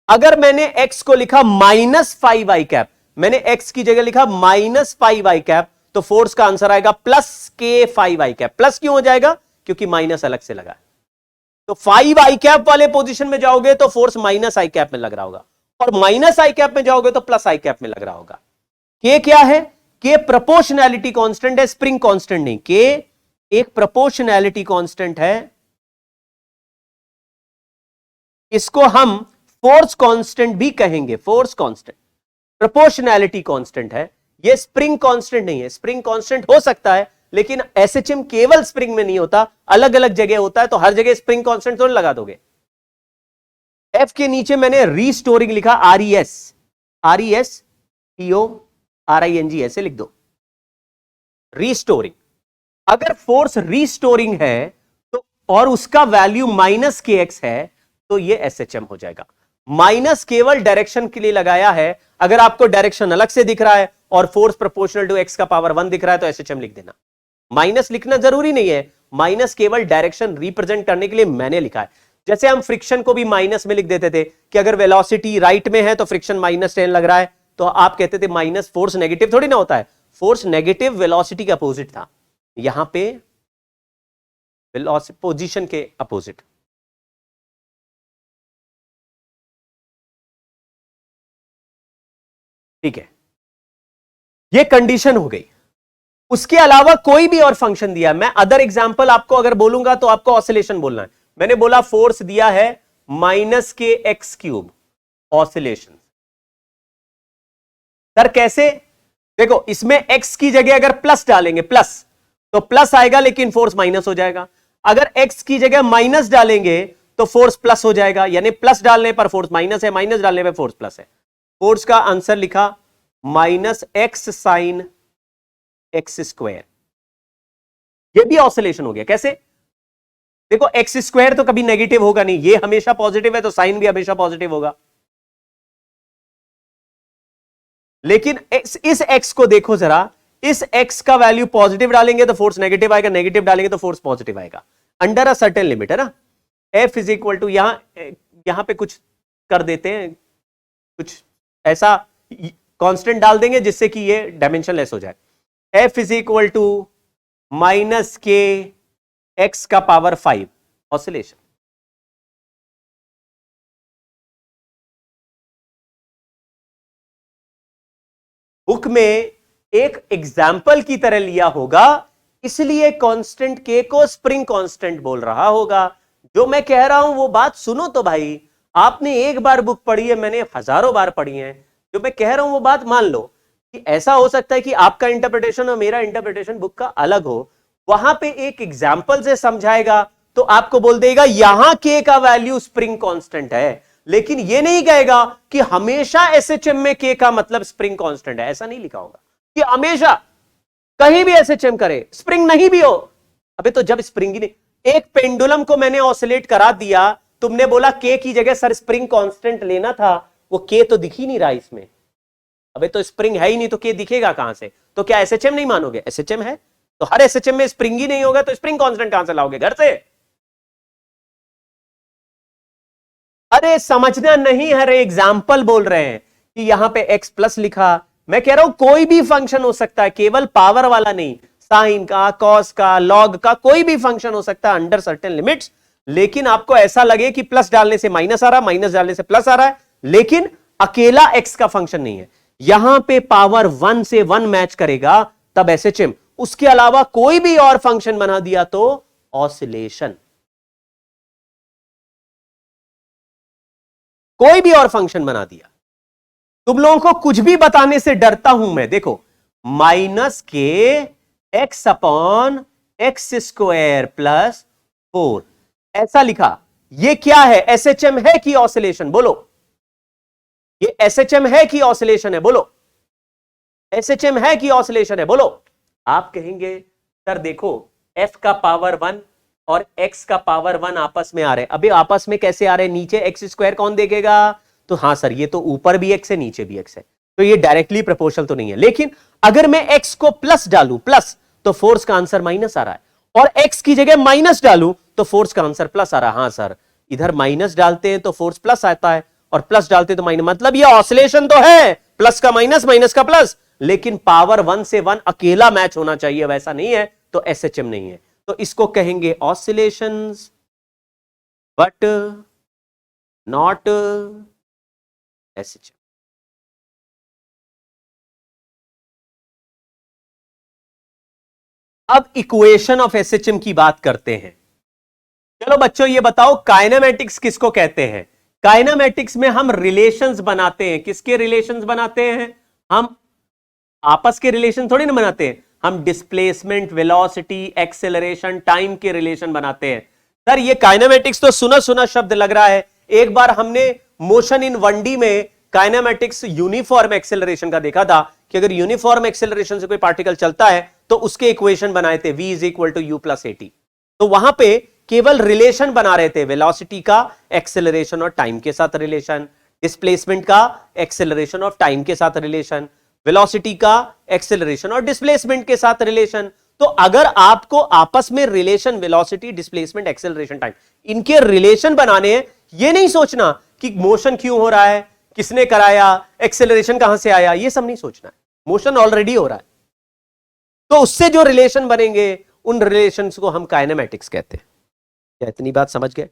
S1: अगर मैंने x को लिखा माइनस 5i कैप, मैंने x की जगह लिखा माइनस 5i कैप, तो फोर्स का आंसर आएगा प्लस के 5i कैप। प्लस क्यों हो जाएगा, क्योंकि माइनस अलग से लगा है। तो 5i कैप वाले पोजीशन में जाओगे तो फोर्स माइनस आई कैप में लग रहा होगा, और माइनस आई कैप में जाओगे तो प्लस आई कैप में लग रहा होगा। के क्या है, के प्रोपोर्शनैलिटी कांस्टेंट है, स्प्रिंग कांस्टेंट नहीं। के एक प्रोपोर्शनैलिटी कांस्टेंट है, इसको हम फोर्स कांस्टेंट भी कहेंगे। फोर्स कांस्टेंट प्रोपोर्शनैलिटी कांस्टेंट है, ये स्प्रिंग कांस्टेंट नहीं है। स्प्रिंग कांस्टेंट हो सकता है लेकिन एसएचएम केवल स्प्रिंग में नहीं होता, अलग अलग जगह होता है, तो हर जगह स्प्रिंग कांस्टेंट तो लगा दोगे। एफ के नीचे मैंने रीस्टोरिंग लिखा, RESTORING ऐसे लिख दो, रीस्टोरिंग। अगर फोर्स रीस्टोरिंग है तो और उसका वैल्यू माइनस के एक्स है तो ये एसएचएम हो जाएगा। माइनस केवल डायरेक्शन के लिए लगाया है, अगर आपको डायरेक्शन अलग से दिख रहा है और फोर्स प्रोपोर्शनल टू एक्स का पावर 1 दिख रहा है तो एसएचएम लिख देना। माइनस लिखना जरूरी नहीं है, माइनस केवल डायरेक्शन रिप्रेजेंट करने के लिए मैंने लिखा है। जैसे हम फ्रिक्शन को भी माइनस में लिख देते थे कि अगर वेलोसिटी राइट में है तो फ्रिक्शन -10 लग रहा है, तो आप कहते थे माइनस, फोर्स नेगेटिव थोड़ी ना होता है, फोर्स नेगेटिव वेलोसिटी के अपोजिट था, यहां पे पोजीशन के अपोजिट। ठीक है, ये कंडीशन हो गई। उसके अलावा कोई भी और फंक्शन दिया, मैं अदर एग्जांपल आपको अगर बोलूंगा तो आपको ऑसिलेशन बोलना है। मैंने बोला फोर्स दिया है minus k x cube, oscillation. Sir कैसे, देखो इसमें x की जगह अगर प्लस डालेंगे, प्लस तो प्लस आएगा लेकिन फोर्स माइनस हो जाएगा। अगर x की जगह माइनस डालेंगे तो फोर्स प्लस हो जाएगा, यानी प्लस डालने पर फोर्स माइनस है, माइनस डालने पर फोर्स प्लस है। फोर्स का आंसर लिखा minus x sine x square, ये भी ऑसिलेशन हो गया। कैसे, देखो एक्स स्क्वायर तो कभी नेगेटिव होगा नहीं, ये हमेशा पॉजिटिव है तो साइन भी हमेशा पॉजिटिव होगा। लेकिन इस x को देखो जरा, इस x का वैल्यू पॉजिटिव डालेंगे तो फोर्स नेगेटिव आएगा, नेगेटिव डालेंगे तो फोर्स पॉजिटिव आएगा, अंडर अ सर्टेन लिमिट है ना। F इज इक्वल टू, यहां पे कुछ कर देते हैं, कुछ ऐसा कांस्टेंट डाल देंगे जिससे कि ये डायमेंशनलेस हो जाए। f is equal to minus k x का पावर 5 ऑसिलेशन। बुक में एक एग्जाम्पल की तरह लिया होगा, इसलिए कांस्टेंट के को स्प्रिंग कांस्टेंट बोल रहा होगा। जो मैं कह रहा हूं वो बात सुनो तो भाई, आपने एक बार बुक पढ़ी है, मैंने हजारों बार पढ़ी है। जो मैं कह रहा हूं वो बात मान लो कि ऐसा हो सकता है कि आपका इंटरप्रिटेशन और मेरा इंटरप्रिटेशन बुक का अलग हो। वहां पे एक एग्जाम्पल से समझाएगा तो आपको बोल देगा यहां के का वैल्यू स्प्रिंग कांस्टेंट है, लेकिन ये नहीं कहेगा कि हमेशा एसएचएम में के का मतलब स्प्रिंग कांस्टेंट है। ऐसा नहीं लिखा होगा कि हमेशा कहीं भी एसएचएम करे स्प्रिंग नहीं भी हो। अबे तो जब स्प्रिंग ही नहीं, एक पेंडुलम को मैंने ऑसिलेट करा दिया, तुमने बोला के की जगह सर स्प्रिंग कांस्टेंट लेना था, वो के तो दिख ही नहीं रहा इसमें। अबे तो स्प्रिंग है ही नहीं तो के दिखेगा कहां से? तो क्या एसएचएम नहीं मानोगे? एसएचएम है तो हर एसएचएम में स्प्रिंग ही नहीं होगा तो स्प्रिंग कांस्टेंट कहां से लाओगे? घर से? अरे समझना नहीं, हर एग्जाम्पल बोल रहे हैं कि यहां पे x प्लस लिखा। मैं कह रहा हूं कोई भी फंक्शन हो सकता है, केवल पावर वाला नहीं, साइन का, कॉस का, लॉग का, कोई भी फंक्शन हो सकता है अंडर सर्टेन लिमिट्स। लेकिन आपको ऐसा लगे कि प्लस डालने से माइनस आ रहा, माइनस डालने से प्लस आ रहा है, लेकिन अकेला x का फंक्शन नहीं है। यहां पे पावर 1 से 1 मैच करेगा तब एसएचएम, उसके अलावा कोई भी और फंक्शन बना दिया तो ऑसिलेशन। कोई भी और फंक्शन बना दिया। तुम लोगों को कुछ भी बताने से डरता हूं मैं। देखो minus k x upon x square plus 4 ऐसा लिखा। ये क्या है? एसएचएम है कि ऑसिलेशन? बोलो, ये एसएचएम है कि ऑसिलेशन है? बोलो, एसएचएम है कि ऑसिलेशन है? बोलो। आप कहेंगे सर देखो एफ का पावर 1 और x का पावर 1 आपस में आ रहे हैं। अभी आपस में कैसे आ रहे हैं? नीचे एक्स स्क्वायर कौन देखेगा? तो हाँ सर ये तो ऊपर भी x है नीचे भी x है, तो ये डायरेक्टली प्रोपोर्शनल तो नहीं है। लेकिन अगर मैं x को प्लस डालूं, प्लस, तो फोर्स का आंसर माइनस आ रहा है, और x की जगह माइनस डालूं तो फोर्स का आंसर प्लस आ रहा है। हाँ सर इधर माइनस डालते हैं तो फोर्स प्लस आता है और प्लस डालते हैं तो माइनस, मतलब ये ऑसिलेशन तो है, प्लस का माइनस, माइनस का प्लस, लेकिन पावर 1 से 1 अकेला मैच होना चाहिए, वैसा नहीं है तो एसएचएम नहीं है। तो इसको कहेंगे ऑसिलेशंस बट नॉट एसएचएम। अब इक्वेशन ऑफ एसएचएम की बात करते हैं। चलो बच्चों ये बताओ काइनेमेटिक्स किसको कहते हैं? काइनेमेटिक्स में हम रिलेशंस बनाते हैं। किसके रिलेशंस बनाते हैं? हम आपस के रिलेशन थोड़ी ना बनाते हैं, हम डिस्प्लेसमेंट, वेलोसिटी, एक्सेलरेशन, टाइम के रिलेशन बनाते हैं। सर ये काइनेमेटिक्स तो सुना सुना शब्द लग रहा है। एक बार हमने मोशन इन 1D में काइनेमेटिक्स यूनिफॉर्म एक्सेलरेशन का देखा था कि अगर यूनिफॉर्म एक्सेलरेशन से कोई पार्टिकल चलता है तो उसके इक्वेशन बनाए थे v is equal to u plus AT. तो वहां पे केवल रिलेशन बना रहे थे, वेलोसिटी का एक्सेलरेशन और टाइम के साथ रिलेशन, डिस्प्लेसमेंट का एक्सेलरेशन और टाइम के साथ रिलेशन, वेलोसिटी का एक्सेलरेशन और डिस्प्लेसमेंट के साथ रिलेशन। तो अगर आपको आपस में relation, velocity, displacement, acceleration, time, इनके रिलेशन बनाने हैं, ये नहीं सोचना कि मोशन क्यों हो रहा है, किसने कराया, एक्सेलरेशन कहां से आया, ये सब नहीं सोचना है, मोशन ऑलरेडी हो रहा है। तो उससे जो रिलेशन बनेंगे उन रिलेशंस को हम काइनेमेटिक्स कहते हैं। क्या इतनी बात समझ गए?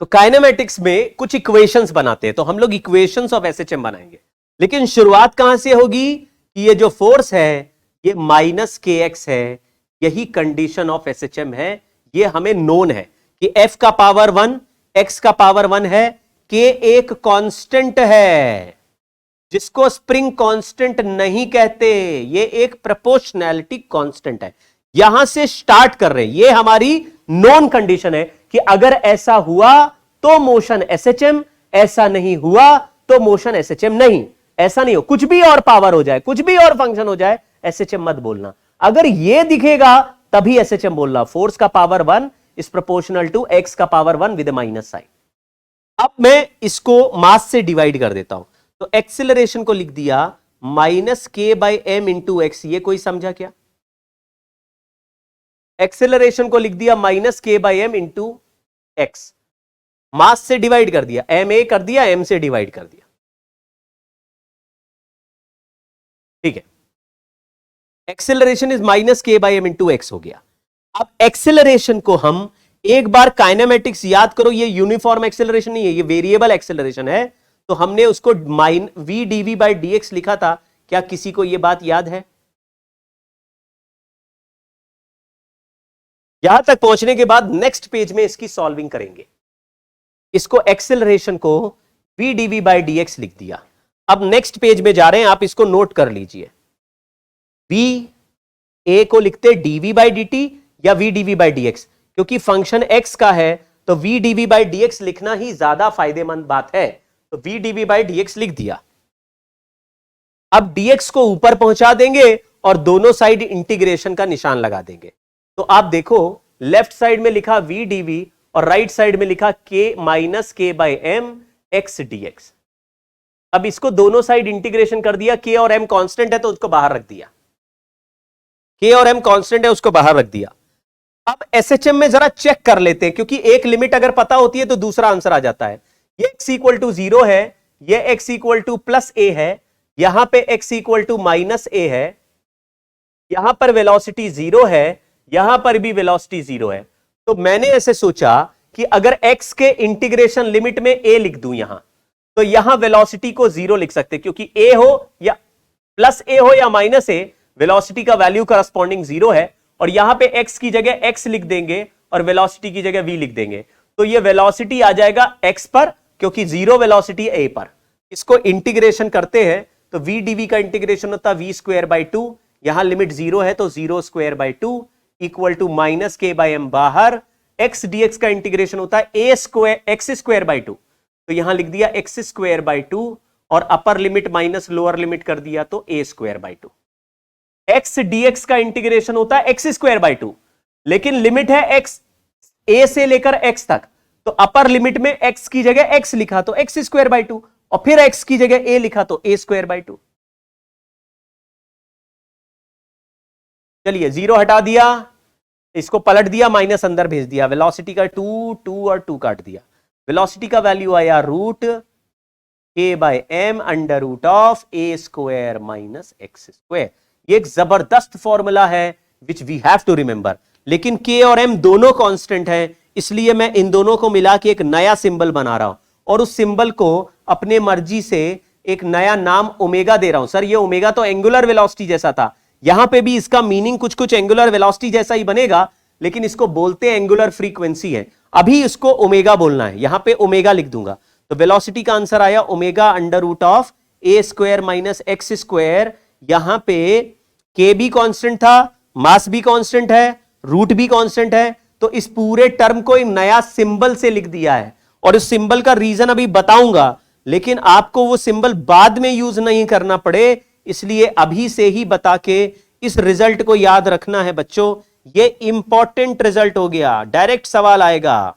S1: तो काइनेमेटिक्स में कुछ इक्वेशंस बनाते हैं, तो हम लोग इक्वेशंस ऑफ एसएचएम बनाएंगे। लेकिन शुरुआत कहां से होगी कि ये जो फोर्स है ये माइनस के एक्स है, यही कंडीशन ऑफ एसएचएम है। ये हमें नोन है कि एफ का पावर 1, एक्स का पावर 1 है, के एक कांस्टेंट है जिसको स्प्रिंग कांस्टेंट नहीं कहते, ये एक प्रोपोर्शनैलिटी कांस्टेंट है। यहां से स्टार्ट कर रहे हैं, ये हमारी नॉन कंडीशन है कि अगर ऐसा हुआ तो मोशन एसएचएम, ऐसा नहीं हुआ तो मोशन एसएचएम नहीं। ऐसा नहीं हो, कुछ भी और पावर हो जाए, कुछ भी और फंक्शन हो जाए, एसएचएम मत बोलना। अगर ये दिखेगा तभी एसएचएम बोलना। फोर्स का power 1 is proportional to x का पावर 1 विद माइनस साइन। अब मैं इसको मास से डिवाइड कर देता हूं, तो एक्सेलरेशन को लिख दिया -k/m/x। ये कोई समझा क्या? एक्सेलरेशन को लिख दिया -k/m/x, मास से डिवाइड कर दिया, ma कर दिया, m से डिवाइड कर दिया। ठीक है, एक्सेलरेशन इज -k/m/x हो गया। अब एक्सेलरेशन को हम एक बार काइनेमेटिक्स याद करो, ये यूनिफॉर्म एक्सेलरेशन नहीं है, ये वेरिएबल एक्सेलरेशन है, तो हमने उसको v dv/dx लिखा था। क्या किसी को यह बात याद है? यहां तक पहुंचने के बाद नेक्स्ट पेज में इसकी सॉल्विंग करेंगे। इसको एक्सेलरेशन को v dv/dx लिख दिया। अब नेक्स्ट पेज में जा रहे हैं, आप इसको नोट कर लीजिए। v a को लिखते dv/dt या v dv/dx, क्योंकि फंक्शन x का है तो v dv/dx लिखना ही ज्यादा फायदेमंद बात है, तो v dv/dx लिख दिया। अब dx को ऊपर पहुंचा देंगे और दोनों साइड इंटीग्रेशन का निशान लगा देंगे। तो आप देखो, लेफ्ट साइड में लिखा v dv और राइट साइड में लिखा k-k/m/x dx। अब इसको दोनों साइड इंटीग्रेशन कर दिया, k और m कांस्टेंट है तो उसको बाहर रख दिया, k और m कांस्टेंट है उसको बाहर रख दिया। अब एसएचएम में जरा चेक कर लेते हैं, क्योंकि एक लिमिट अगर पता होती है तो दूसरा आंसर आ जाता है। ये x इक्वल टू 0 है, ये x equal to plus a है, यहां पे x equal to minus a है, यहां पर वेलोसिटी 0 है, यहां पर भी वेलोसिटी 0 है। तो मैंने ऐसे सोचा कि अगर x के इंटीग्रेशन लिमिट में a लिख दूं यहां, तो यहां वेलोसिटी को 0 लिख सकते, क्योंकि a हो या प्लस a हो या माइनस a, वेलोसिटी का वैल्यू करस्पॉन्डिंग 0 है। और यहां पे x की जगह x लिख देंगे और वेलोसिटी की जगह v लिख देंगे, तो ये वेलोसिटी आ जाएगा x पर, क्योंकि 0 वेलोसिटी a पर। इसको इंटीग्रेशन करते हैं तो v dv का इंटीग्रेशन होता है v²/2, यहां लिमिट 0 है तो 0²/2 इक्वल टू -k/m बाहर, x dx का इंटीग्रेशन होता है x²/2, तो यहां लिख दिया x²/2 और upper limit minus lower limit कर दिया तो a²/2। x dx का इंटीग्रेशन होता है x²/2, लेकिन लिमिट है x a से लेकर x तक, तो अपर लिमिट में x की जगह x लिखा तो x²/2 और फिर x की जगह a लिखा तो a²/2। चलिए 0 हटा दिया, इसको पलट दिया, माइनस अंदर भेज दिया, वेलोसिटी का 2 और 2 काट दिया, वेलोसिटी का वैल्यू आया √k/m√a² - x²। ये एक जबरदस्त फॉर्मूला है which we have to remember, लेकिन k और m दोनों कांस्टेंट हैं, इसलिए मैं इन दोनों को मिला के एक नया सिंबल बना रहा हूं और उस सिंबल को अपने मर्जी से एक नया नाम ओमेगा दे रहा हूं। सर ये ओमेगा तो एंगुलर वेलोसिटी जैसा था, यहां पे भी इसका मीनिंग कुछ कुछ एंगुलर वेलोसिटी जैसा ही बनेगा, लेकिन इसको बोलते हैं एंगुलर फ्रीक्वेंसी है, अभी इसको ओमेगा बोलना है, यहां पे ओमेगा लिख दूंगा। तो वेलोसिटी का आंसर आया ω√a² - x²। यहां पे k भी कांस्टेंट था, मास भी कांस्टेंट है, रूट भी कांस्टेंट है, तो इस पूरे टर्म को एक नया सिंबल से लिख दिया है और इस सिंबल का रीजन अभी बताऊंगा, लेकिन आपको वो सिंबल बाद में यूज नहीं करना पड़े, इसलिए अभी से ही बता के इस रिजल्ट को याद रखना है बच्चों। ये इंपॉर्टेंट रिजल्ट हो गया, डायरेक्ट सवाल आएगा।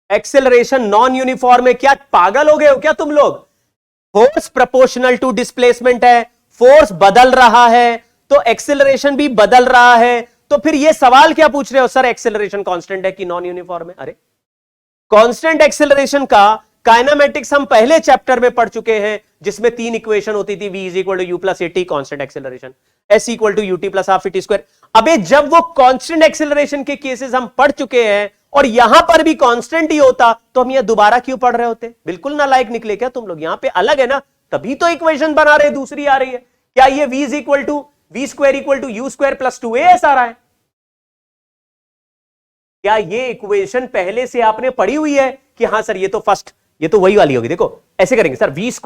S1: एक्सेलरेशन नॉन यूनिफॉर्म है, क्या पागल हो गए हो क्या तुम लोग? फोर्स प्रोपोर्शनल टू डिस्प्लेसमेंट है, फोर्स बदल रहा है तो एक्सेलरेशन भी बदल रहा है, तो फिर ये सवाल क्या पूछ रहे हो सर एक्सेलरेशन कांस्टेंट है कि नॉन यूनिफॉर्म है? अरे कांस्टेंट एक्सेलरेशन का काइनेमेटिक्स हम पहले चैप्टर में पढ़ चुके हैं, जिसमें 3 इक्वेशन होती थी, v = u + at constant acceleration, s = ut + ½ t²। अबे जब वो कांस्टेंट एक्सेलरेशन के केसेस हम पढ़ चुके हैं और यहां पर भी कांस्टेंट ही होता तो हम ये दोबारा क्यों पढ़ रहे होते? बिल्कुल ना लायक निकले क्या तुम लोग? यहां पे अलग है ना, तभी तो इक्वेशन बना रहे, दूसरी आ रही है। क्या ये v = v² = u² + 2as आ रहा है? क्या ये इक्वेशन पहले से आपने पढ़ी हुई है कि हाँ सर ये तो फर्स्ट, ये तो वही वाली होगी? देखो ऐसे करेंगे सर, v² =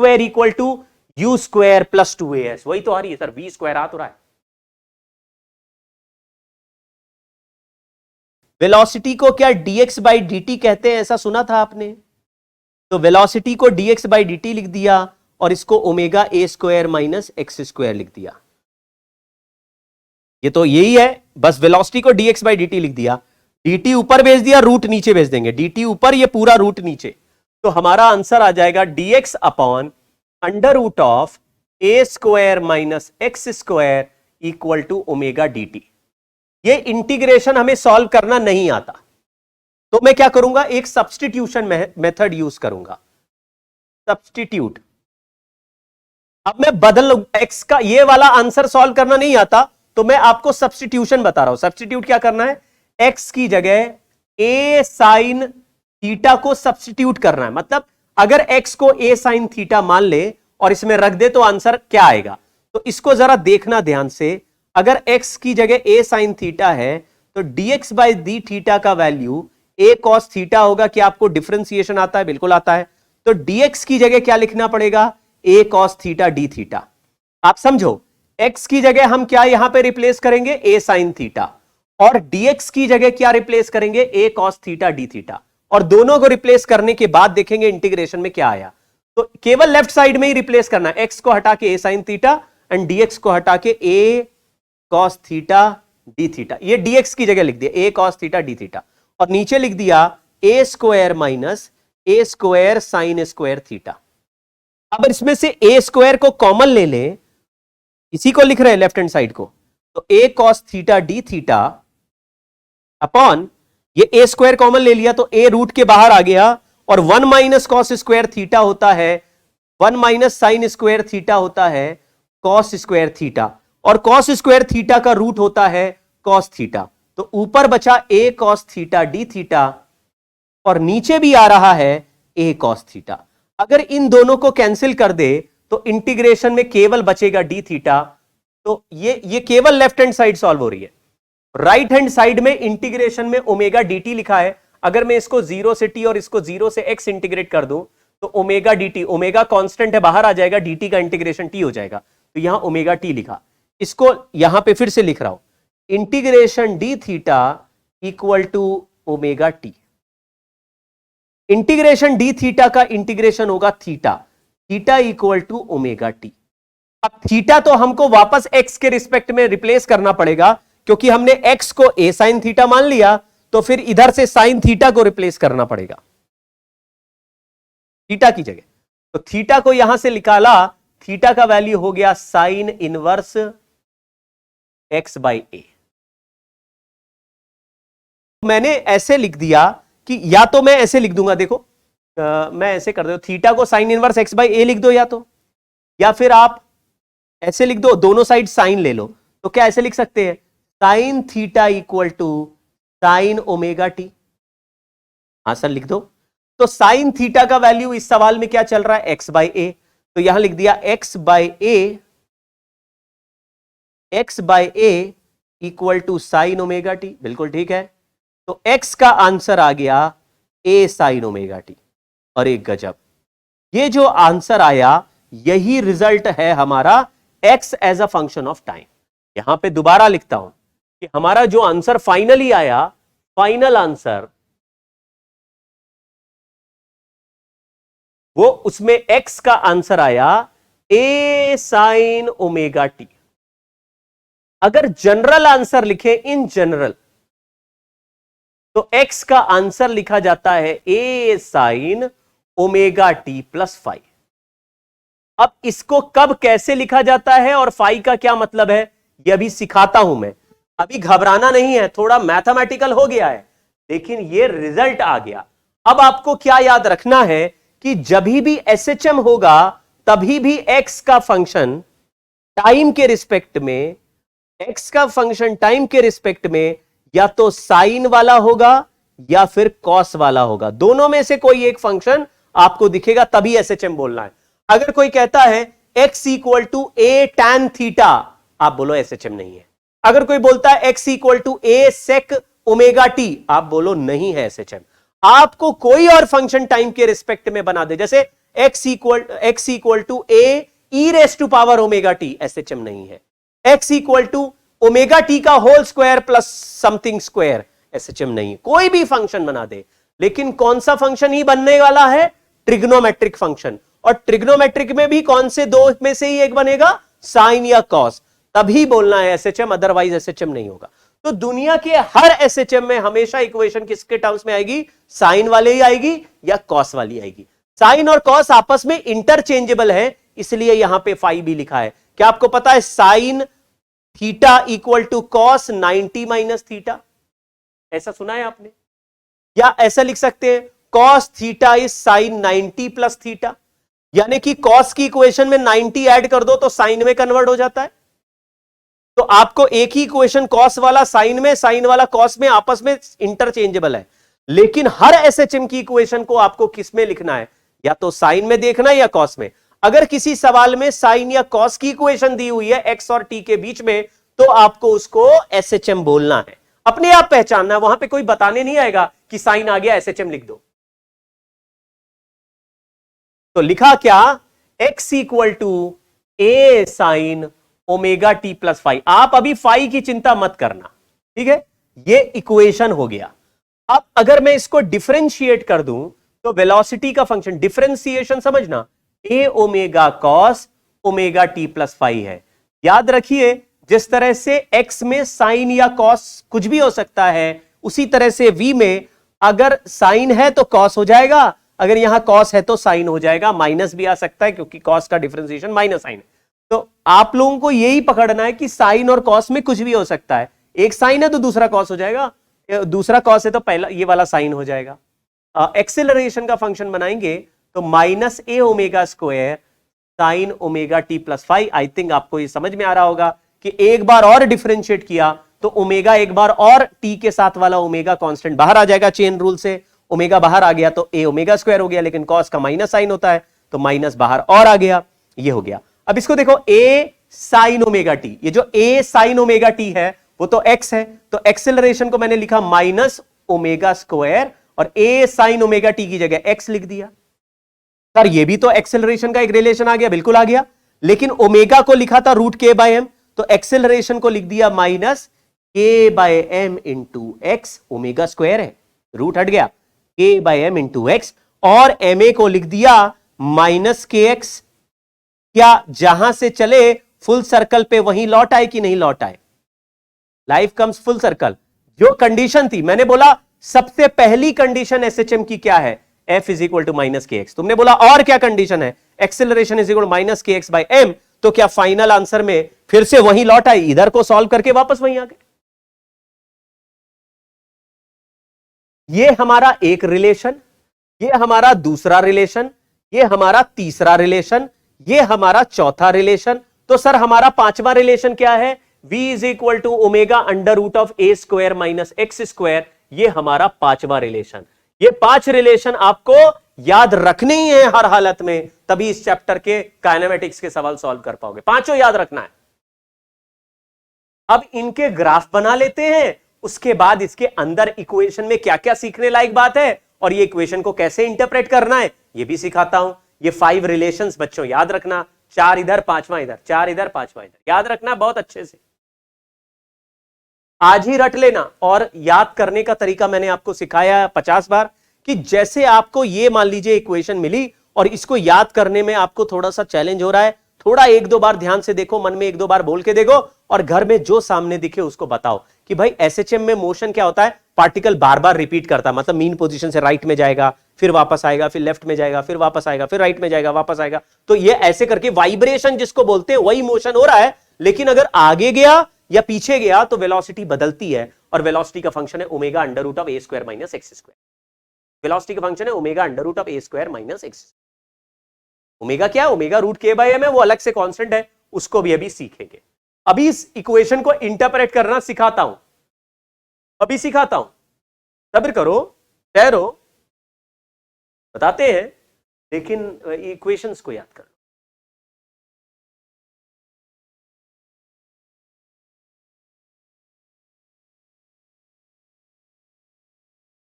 S1: u² + 2as, वही तो आ रही है सर, v² आ तो रहा है। वेलोसिटी को क्या dx/dt कहते हैं, ऐसा सुना था आपने? तो वेलोसिटी को dx/dt लिख दिया और इसको ω a² - x² लिख दिया। ये तो यही है, बस वेलोसिटी को dx बाई dt लिख दिया, dt ऊपर भेज दिया, रूट नीचे भेज देंगे, dt ऊपर, ये पूरा रूट नीचे, तो हमारा आंसर आ जाएगा dx upon under root of a square minus x square equal to omega dt। ये इंटीग्रेशन हमें सॉल्व करना नहीं आता, तो मैं क्या करूंगा, एक सब्स्टिट्यूशन मेथड यूज करूंगा, सब्स्टिट्यूट। अब मैं बदल x का, ये वाला आंसर सॉल्व करना नहीं आता, तो मैं आपको सब्स्टिट्यूशन बता रहा हूं। सब्स्टिट्यूट क्या करना है, x की जगह a साइन थीटा को सब्स्टिट्यूट करना है। मतलब अगर x को a साइन थीटा मान ले और इसमें रख दे तो आंसर क्या आएगा, तो इसको जरा देखना ध्यान से। अगर x की जगह a साइन थीटा है तो dx बाई डी थीटा का वैल्यू a कॉस थीटा होगा। क्या आपको डिफरेंशिएशन आता है? बिल्कुल आता है। तो dx की जगह क्या लिखना पड़ेगा, a cos theta D theta. आप समझो, x की जगह हम क्या यहां पे रिप्लेस करेंगे, a साइन थीटा, और dx की जगह क्या रिप्लेस करेंगे, a cos theta D theta. और दोनों को रिप्लेस करने के बाद देखेंगे इंटीग्रेशन में क्या आया। तो केवल लेफ्ट साइड में ही रिप्लेस करना है, x को हटा के a sine theta and dx को हटा के a cos theta D theta. ये dx की जगह लिख दिया a cos theta D theta, और नीचे लिख दिया a square minus a square sine square theta. अब इसमें से a स्क्वायर को कॉमन ले लें, इसी को लिख रहे हैं लेफ्ट हैंड साइड को, तो a cos theta D theta upon ये a स्क्वायर कॉमन ले लिया तो a रूट के बाहर आ गया, और 1 माइनस कॉस स्क्वायर थीटा होता है, 1 माइनस साइन स्क्वायर थीटा होता है कॉस स्क्वायर थीटा, और कॉस स्क्वायर थीटा का रूट होता है कॉस थीटा। तो ऊपर बचा a cos theta D theta, और नीचे भी आ रहा है a कॉस थीटा। अगर इन दोनों को कैंसिल कर दे तो इंटीग्रेशन में केवल बचेगा डी थीटा। तो ये केवल लेफ्ट हैंड साइड सॉल्व हो रही है। राइट हैंड साइड में इंटीग्रेशन में ओमेगा dt लिखा है। अगर मैं इसको 0 से t और इसको 0 से x इंटीग्रेट कर दूं तो ओमेगा dt, ओमेगा कांस्टेंट है बाहर आ जाएगा, dt का इंटीग्रेशन t हो जाएगा, तो यहां ओमेगा t लिखा। इसको यहां पे फिर से लिख रहा हूं, integration d theta equal to omega t. Integration d theta का इंटीग्रेशन होगा theta, theta equal to omega t. अब थीटा तो हमको वापस x के रिस्पेक्ट में रिप्लेस करना पड़ेगा, क्योंकि हमने x को a साइन थीटा मान लिया, तो फिर इधर से साइन थीटा को रिप्लेस करना पड़ेगा थीटा की जगह। तो थीटा को यहां से निकाला, थीटा का वैल्यू हो गया साइन इनवर्स x बाई ए। मैंने ऐसे लिख दिया कि या तो मैं ऐसे लिख दूंगा, देखो मैं ऐसे कर दो, थीटा को साइन इनवर्स x बाई ए लिख दो, या फिर आप ऐसे लिख दो, दोनों साइड साइन ले लो। तो क्या ऐसे लिख सकते हैं, sine theta equal to sine omega t. हाँ सर लिख दो। तो साइन थीटा का वैल्यू इस सवाल में क्या चल रहा है, x बाई ए, तो यहां लिख दिया x by a equal to sine omega t. बिल्कुल ठीक है। तो x का आंसर आ गया a साइन ओमेगा टी। और एक गजब, ये जो आंसर आया यही रिजल्ट है हमारा x as a function of time. यहां पे दोबारा लिखता हूं कि हमारा जो आंसर फाइनली आया, फाइनल आंसर, वो उसमें x का आंसर आया a साइन ओमेगा टी। अगर जनरल आंसर लिखे, इन जनरल, तो x का आंसर लिखा जाता है a sine omega T plus phi. अब इसको कब कैसे लिखा जाता है और फाई का क्या मतलब है, यह भी सिखाता हूं मैं। अभी घबराना नहीं है, थोड़ा मैथमेटिकल हो गया है, लेकिन ये रिजल्ट आ गया। अब आपको क्या याद रखना है कि जब भी एसएचएम होगा तभी भी x का फंक्शन टाइम के रिस्पेक्ट में, x का फंक्शन टाइम के रिस्पेक्ट में या तो साइन वाला होगा या फिर कॉस वाला होगा। दोनों में से कोई एक फंक्शन आपको दिखेगा, तभी एसएचएम बोलना है। अगर कोई कहता है x equal to a tan theta, आप बोलो एसएचएम नहीं है। अगर कोई बोलता है x equal to a sec omega t, आप बोलो नहीं है एसएचएम। आपको कोई और फंक्शन टाइम के रिस्पेक्ट में बना दे, जैसे x equal to A E raise to power omega T, SHM नहीं है। x equal to omega T का whole square plus something square, SHM नहीं। कोई भी फंक्शन बना दे, लेकिन कौन सा फंक्शन ही बनने वाला है, ट्रिग्नोमेट्रिक फंक्शन। और ट्रिग्नोमेट्रिक में भी कौन से दो में से ही एक बनेगा, साइन या कॉस। तभी बोलना है एसएचएम, अदरवाइज एसएचएम नहीं होगा। तो दुनिया के हर एसएचएम में हमेशा इक्वेशन किसके टर्म्स में आएगी? साइन वाले ही आएगी या कॉस वाली आएगी। साइन और कॉस आपस में इंटरचेंजेबल है, इसलिए यहां पे फाई भी लिखा है। क्या आपको पता है sine theta equal to cos 90 minus theta? ऐसा सुना है आपने? या ऐसा लिख सकते हैं cos theta is sine 90 plus theta, यानी कि कॉस की इक्वेशन में 90 ऐड कर दो तो साइन में कन्वर्ट हो जाता है। तो आपको एक ही इक्वेशन कॉस वाला साइन में, साइन वाला कॉस में, आपस में इंटरचेंजेबल है, लेकिन हर एसएचएम की इक्वेशन को आपको किस में लिखना है? या तो साइन में देखना है या कॉस में। अगर किसी सवाल में साइन या कॉस की इक्वेशन दी हुई है एक्स और टी के बीच में, तो आपको उसको एसएचएम बोलना है, अपने आप पहचानना है। वहां पे कोई बताने नहीं आएगा कि साइन आ गया एसएचएम लिख दो। तो लिखा क्या? x equal to a sine omega T plus phi. आप अभी फाई की चिंता मत करना, ठीक है? ये इक्वेशन हो गया। अब अगर मैं इसको डिफरेंशिएट कर दूं तो वेलोसिटी का फंक्शन, डिफरेंशिएशन समझना, A omega cos omega T plus phi है। याद रखिए जिस तरह से x में साइन या कॉस कुछ भी हो सकता है, उसी तरह से v में अगर साइन है तो कॉस हो जाएगा, अगर यहां कॉस है तो साइन हो जाएगा, माइनस भी आ सकता है क्योंकि कॉस का डिफरेंशिएशन माइनस साइन है। तो आप लोगों को यही पकड़ना है कि साइन और कॉस में कुछ भी हो सकता है। एक साइन है तो दूसरा कॉस हो जाएगा, दूसरा कॉस है तो पहला ये वाला साइन हो जाएगा। एक्सेलरेशन का फंक्शन बनाएंगे तो minus A omega square sine omega T plus five. I think आपको ये समझ में आ रहा होगा कि एक बार और डिफरेंशिएट किया तो ओमेगा एक बार और टी के साथ वाला ओमेगा कांस्टेंट बाहर आ जाएगा चेन रूल से, ओमेगा बाहर आ गया तो ए ओमेगा स्क्वायर हो गया, लेकिन कॉस का माइनस साइन होता है तो माइनस बाहर और आ गया, ये हो गया। अब इसको देखो ए साइन ओमेगा टी, ये जो ए साइन ओमेगा टी है वो तो एक्स है, तो एक्सेलरेशन को मैंने लिखा माइनस ओमेगा स्क्वायर और ए साइन ओमेगा टी की जगह एक्स लिख दिया। सर ये भी तो एक्सेलरेशन का एक रिलेशन आ गया, बिल्कुल आ गया, लेकिन ओमेगा को लिखा था रूट के बाय एम, तो एक्सेलरेशन को लिख दिया minus k by m into x, omega square है, रूट हट गया, k by m into x, और एम ए को लिख दिया माइनस के एक्स। क्या जहां से चले फुल सर्कल पे वहीं लौट आए कि नहीं लौट आए? Life comes full circle. जो कंडीशन थी, मैंने बोला सबसे पहली कंडीशन एसएचएम की क्या है? F is equal to minus k x. तुमने बोला और क्या कंडीशन है? Acceleration is equal minus k x by m. तो क्या फाइनल आंसर में फिर से वहीं लौट आई? इधर को सॉल्व करके वापस वहीं आ गए। ये हमारा एक रिलेशन, ये हमारा दूसरा रिलेशन, ये हमारा तीसरा रिलेशन, ये हमारा चौथा रिलेशन। तो सर हमारा पांचवा रिलेशन क्या है? v is equal to omega under root of a square minus x square. ये हमारा पांचवा रिलेशन। ये 5 रिलेशन आपको याद रखने ही है हर हालत में, तभी इस चैप्टर के काइनेमेटिक्स के सवाल सॉल्व कर पाओगे। पांचों याद रखना है। अब इनके ग्राफ बना लेते हैं, उसके बाद इसके अंदर इक्वेशन में क्या क्या सीखने लायक बात है और ये इक्वेशन को कैसे इंटरप्रेट करना है ये भी सिखाता हूं। ये 5 रिलेशंस बच्चों याद रखना, 4 इधर 5वां इधर, 4 इधर 5वां इधर, याद रखना बहुत अच्छे से, आज ही रट लेना। और याद करने का तरीका मैंने आपको सिखाया 50 बार कि जैसे आपको ये मान लीजिए इक्वेशन मिली और इसको याद करने में आपको थोड़ा सा चैलेंज हो रहा है, थोड़ा 1-2 बार ध्यान से देखो, मन में 1-2 बार बोल के देखो और घर में जो सामने दिखे उसको बताओ कि भाई एसएचएम में मोशन क्या होता है? पार्टिकल बार बार रिपीट करता है, मतलब मीन पोजीशन से राइट में जाएगा, फिर वापस आएगा, फिर लेफ्ट में जाएगा, फिर वापस आएगा, फिर राइट में जाएगा, वापस आएगा। तो ये ऐसे करके वाइब्रेशन जिसको बोलते हैं वही मोशन हो रहा है, लेकिन अगर आगे गया या पीछे गया तो वेलोसिटी बदलती है, और वेलोसिटी का फंक्शन है omega under root of a square minus x square. Velocity का फंक्शन है omega under root of a square minus x. Omega क्या है? Omega root k by m है, वो अलग से कांस्टेंट है, उसको भी अभी सीखेंगे। अभी इस इक्वेशन को इंटरप्रेट करना सिखाता हूं, अभी सिखाता हूं, सब्र करो, ठहरो, बताते हैं, लेकिन इक्वेशंस को याद करो।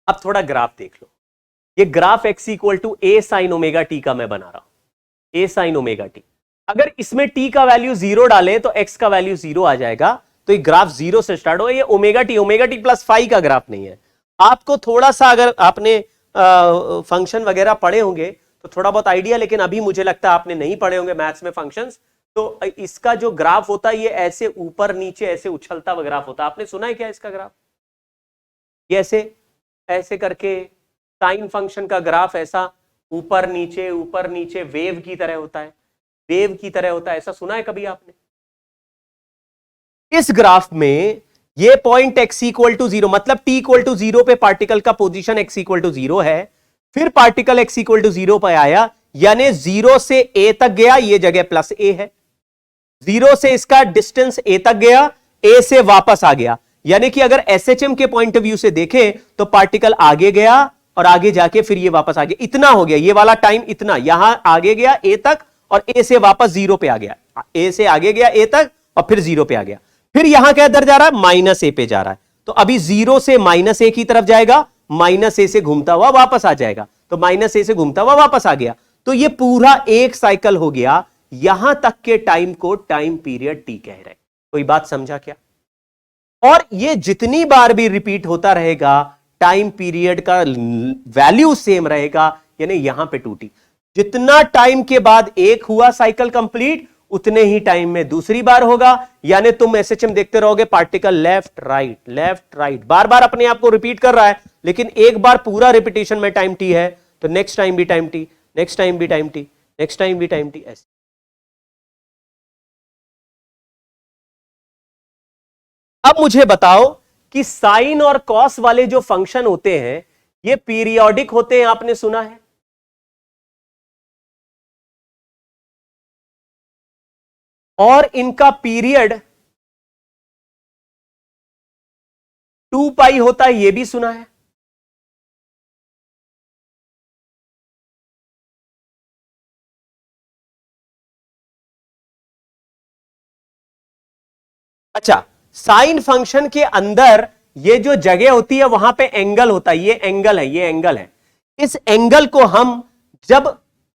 S1: अब थोड़ा ग्राफ देख लो। ये graph x equal to a sine omega T का मैं बना रहा हूं, ए साइन ओमेगा टी। अगर इसमें t का वैल्यू 0 डालें तो x का वैल्यू 0 आ जाएगा, तो ये ग्राफ 0 से स्टार्ट हो। ये ओमेगा टी प्लस फाई का ग्राफ नहीं है। आपको थोड़ा सा अगर आपने फंक्शन वगैरह पढ़े होंगे तो थोड़ा बहुत आइडिया, लेकिन अभी मुझे लगता है आपने नहीं पढ़े होंगे मैथ्स में फंक्शंस, तो इसका जो ग्राफ होता है ये ऐसे ऊपर नीचे ऐसे उछलता हुआ ग्राफ होता है। आपने सुना है क्या इसका ग्राफ? ये ऐसे ऐसे करके साइन फंक्शन का ग्राफ ऐसा ऊपर नीचे वेव की तरह होता है, वेव की तरह होता है, ऐसा सुना है कभी आपने? इस ग्राफ में ये पॉइंट x इक्वल टू 0 मतलब t इक्वल टू 0 पे पार्टिकल का पोजीशन x इक्वल टू 0 है, फिर पार्टिकल x इक्वल टू 0 पे आया, यानी 0 से a तक गया, ये जगह प्लस a है, 0 से इसका डिस्टेंस a तक गया, a से वापस आ गया, यानी कि अगर SHM के पॉइंट ऑफ व्यू से देखें तो पार्टिकल आगे गया और आगे जाके फिर ये वापस आ गया, इतना हो गया, ये वाला टाइम इतना, यहां आगे गया a तक और a से वापस 0 पे आ गया, a से आगे गया a तक और फिर 0 पे आ गया, फिर यहां क्या दर जा रहा है? माइनस ए पे जा रहा है, तो अभी 0 से माइनस ए की तरफ जाएगा, माइनस ए से घूमता हुआ वापस आ जाएगा, तो माइनस ए से घूमता हुआ वापस आ गया, तो ये पूरा एक साइकिल हो गया, यहां तक के टाइम को टाइम पीरियड टी कह रहे हैं। कोई बात समझा क्या? और ये जितनी बार भी रिपीट होता रहेगा टाइम पीरियड का वैल्यू सेम रहेगा, यानी यहां पे 2t, जितना टाइम के बाद एक हुआ साइकिल कंप्लीट उतने ही टाइम में दूसरी बार होगा, यानी तुम SHM देखते रहोगे पार्टिकल लेफ्ट राइट बार बार अपने आप को रिपीट कर रहा है, लेकिन एक बार पूरा रिपीटेशन में टाइम t है तो नेक्स्ट टाइम भी टाइम t, नेक्स्ट टाइम भी टाइम t, नेक्स्ट टाइम भी टाइम t, ऐसे। अब मुझे बताओ कि साइन और कॉस वाले जो फंक्शन होते हैं ये पीरियोडिक होते हैं, आपने सुना है? और इनका पीरियड 2 पाई होता है, यह भी सुना है? अच्छा, साइन फंक्शन के अंदर ये जो जगह होती है वहां पे एंगल होता है, ये एंगल है, ये एंगल है, इस एंगल को हम जब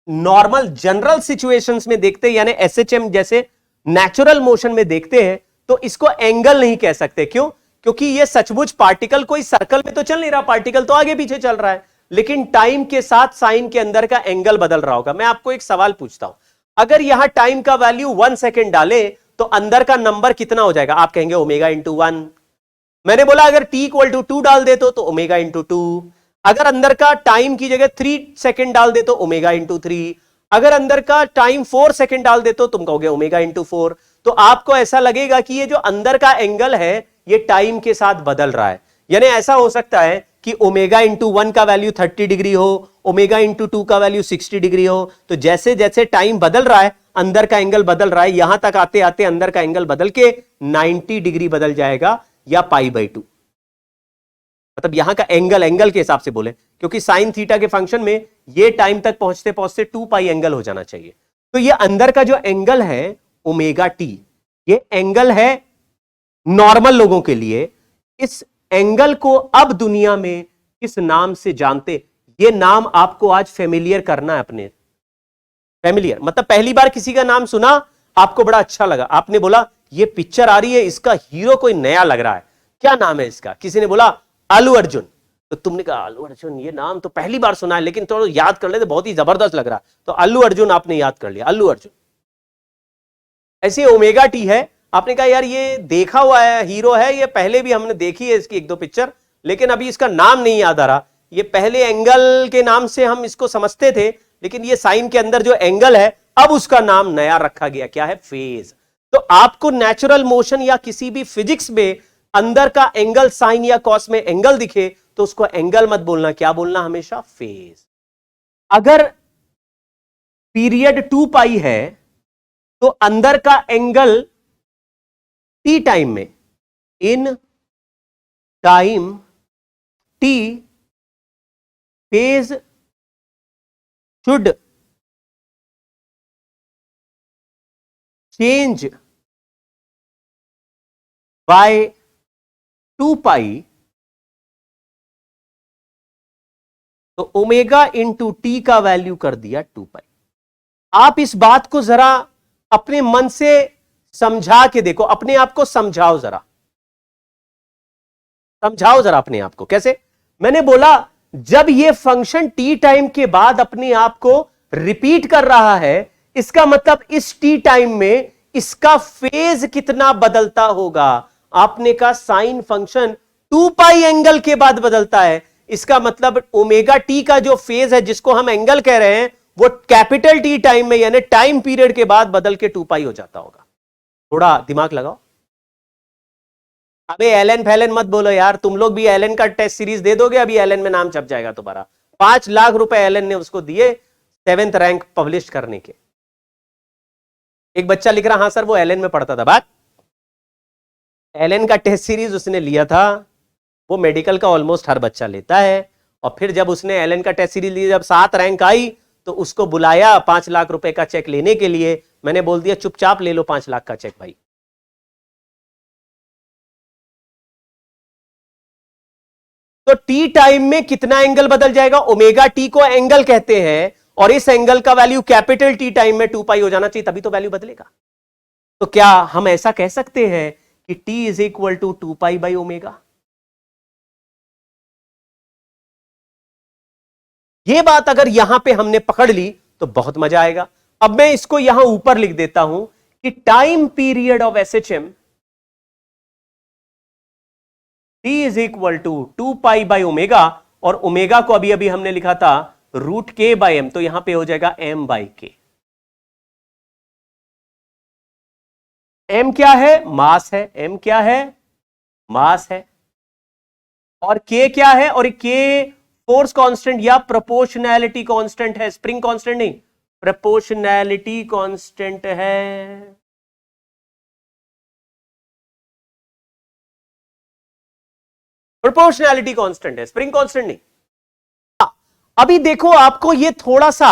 S1: नॉर्मल जनरल सिचुएशंस में देखते हैं, यानी SHM जैसे नेचुरल मोशन में देखते हैं, तो इसको एंगल नहीं कह सकते। क्यों? क्योंकि ये सचमुच पार्टिकल कोई सर्कल में तो चल नहीं रहा, पार्टिकल तो आगे पीछे चल रहा है, लेकिन टाइम के साथ साइन के अंदर का एंगल बदल रहा होगा। मैं आपको एक सवाल पूछता हूं, अगर यहां टाइम का वैल्यू 1 सेकेंड डाले तो अंदर का नंबर कितना हो जाएगा? आप कहेंगे ओमेगा इंटू 1। मैंने बोला अगर t इक्वल टू 2 डाल दे तो ओमेगा इंटू 2, अगर अंदर का टाइम की जगह 3 सेकेंड डाल दे तो ओमेगा इंटू 3, अगर अंदर का टाइम 4 सेकेंड डाल दे तो तुम कहोगे ओमेगा इंटू 4। तो आपको ऐसा लगेगा कि ये जो अंदर का एंगल है ये टाइम के साथ बदल रहा है, यानी ऐसा हो सकता है कि ओमेगा इंटू 1 का वैल्यू 30 डिग्री हो, ओमेगा इंटू 2 का वैल्यू 60 डिग्री हो, तो जैसे जैसे टाइम बदल रहा है अंदर का एंगल बदल रहा है, यहां तक आते आते अंदर का एंगल बदल के 90 डिग्री बदल जाएगा या π/2, मतलब यहां का एंगल के हिसाब से बोले, क्योंकि साइन थीटा के फंक्शन में ये टाइम तक पहुंचते पहुंचते 2π एंगल हो जाना चाहिए। तो ये अंदर का जो एंगल है ओमेगा टी, ये एंगल है नॉर्मल लोगों के लिए। इस एंगल को अब दुनिया में किस नाम से जानते? ये नाम आपको आज फेमिलियर करना है अपने। फेमिलियर मतलब पहली बार किसी का नाम सुना, आपको बड़ा अच्छा लगा, आपने बोला ये पिक्चर आ रही है, इसका हीरो कोई नया लग रहा है, क्या नाम है इसका? किसी ने बोला अल्लू अर्जुन, तो तुमने कहा अल्लू अर्जुन ये नाम तो पहली बार सुना है, लेकिन थोड़ा याद कर लेते, बहुत ही जबरदस्त लग रहा है, तो अल्लू अर्जुन आपने याद कर लिया, अल्लू अर्जुन। ऐसे ओमेगा टी है, आपने कहा यार ये देखा हुआ है, हीरो है, ये पहले भी हमने देखी है इसकी 1-2 पिक्चर, लेकिन अभी इसका नाम नहीं याद आ रहा। ये पहले एंगल के नाम से हम इसको समझते थे, लेकिन ये साइन के अंदर जो एंगल है अब उसका नाम नया रखा गया, क्या है? फेज। तो आपको नेचुरल मोशन या किसी भी फिजिक्स में अंदर का एंगल साइन या कॉस में एंगल दिखे तो उसको एंगल मत बोलना, क्या बोलना? हमेशा फेज। अगर पीरियड 2π है तो अंदर का एंगल टी टाइम में, in time T phase should change by 2π, तो ओमेगा इंटू टी का वैल्यू कर दिया 2π। आप इस बात को जरा अपने मन से समझा के देखो, अपने आप को समझाओ जरा, समझाओ जरा अपने आप को। कैसे? मैंने बोला जब ये फंक्शन टी टाइम के बाद अपने आप को रिपीट कर रहा है, इसका मतलब इस टी टाइम में इसका फेज कितना बदलता होगा। आपने कहा साइन फंक्शन 2 पाई एंगल के बाद बदलता है, इसका मतलब ओमेगा टी का जो फेज है जिसको हम एंगल कह रहे हैं वो कैपिटल टी टाइम में यानी टाइम पीरियड के बाद बदल के 2 पाई हो जाता होगा। थोड़ा दिमाग लगाओ। अबे एलन फैलन मत बोलो यार, तुम लोग भी एलन का टेस्ट सीरीज दे दोगे, अभी एलन में नाम छप जाएगा तुम्हारा। 5 लाख रुपए एलन ने उसको दिए 7th रैंक पब्लिश करने के। एक बच्चा लिख रहा हाँ सर वो एलन में पढ़ता था। बात एलन का टेस्ट सीरीज उसने लिया था, वो मेडिकल का ऑलमोस्ट हर बच्चा लेता है। और फिर जब उसने एलन का टेस्ट सीरीज लिया, जब 7 रैंक आई तो उसको बुलाया 5 लाख रुपए का चेक लेने के लिए। मैंने बोल दिया चुपचाप ले लो 5 लाख का चेक भाई। तो टी टाइम में कितना एंगल बदल जाएगा? ओमेगा टी को एंगल कहते हैं और इस एंगल का वैल्यू कैपिटल टी टाइम में 2 पाई हो जाना चाहिए, तभी तो वैल्यू बदलेगा। तो क्या हम ऐसा कह सकते हैं कि t is equal to 2 pi by omega? ये बात अगर यहां पे हमने पकड़ ली तो बहुत मजा आएगा। अब मैं इसको यहां ऊपर लिख देता हूं कि time period of SHM T is equal to 2 pi by omega, और ओमेगा को अभी अभी हमने लिखा था रूट के बाई एम, तो यहां पे हो जाएगा m बाई के। m क्या है? मास है। m क्या है? मास है। और k क्या है? और k फोर्स कांस्टेंट या प्रोपोर्शनैलिटी कांस्टेंट है, स्प्रिंग कांस्टेंट नहीं, प्रोपोर्शनैलिटी कांस्टेंट है। प्रोपोर्शनैलिटी कांस्टेंट है, स्प्रिंग कांस्टेंट नहीं। अभी देखो आपको ये थोड़ा सा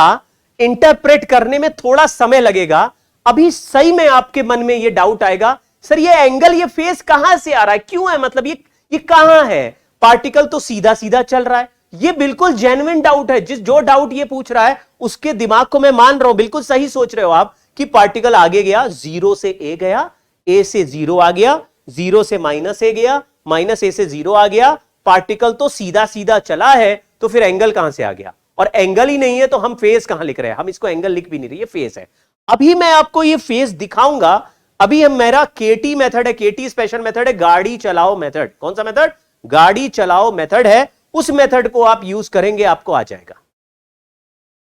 S1: इंटरप्रेट करने में थोड़ा समय लगेगा। अभी सही में आपके मन में ये डाउट आएगा सर ये एंगल ये फेस कहां से आ रहा है, क्यों है, मतलब ये कहां है? पार्टिकल तो सीधा सीधा चल रहा है। ये बिल्कुल जेन्युइन डाउट है। जो डाउट ये पूछ रहा है उसके दिमाग को मैं मान रहा हूं, बिल्कुल सही सोच रहे हो आप कि पार्टिकल आगे गया, 0 से ए गया, ए से 0 आ गया, 0 से माइनस ए गया, माइनस ए से 0 आ गया। पार्टिकल तो सीधा सीधा चला है, तो फिर एंगल कहां से आ गया? और एंगल ही नहीं है तो हम फेस कहां लिख रहे हैं? हम इसको एंगल लिख भी नहीं रहे, ये फेस है। अभी मैं आपको ये फेस दिखाऊंगा। अभी हम मेरा केटी मेथड है, केटी स्पेशल मेथड है, गाड़ी चलाओ मेथड। कौन सा मेथड? गाड़ी चलाओ मेथड है। उस मेथड को आप यूज करेंगे, आपको आ जाएगा।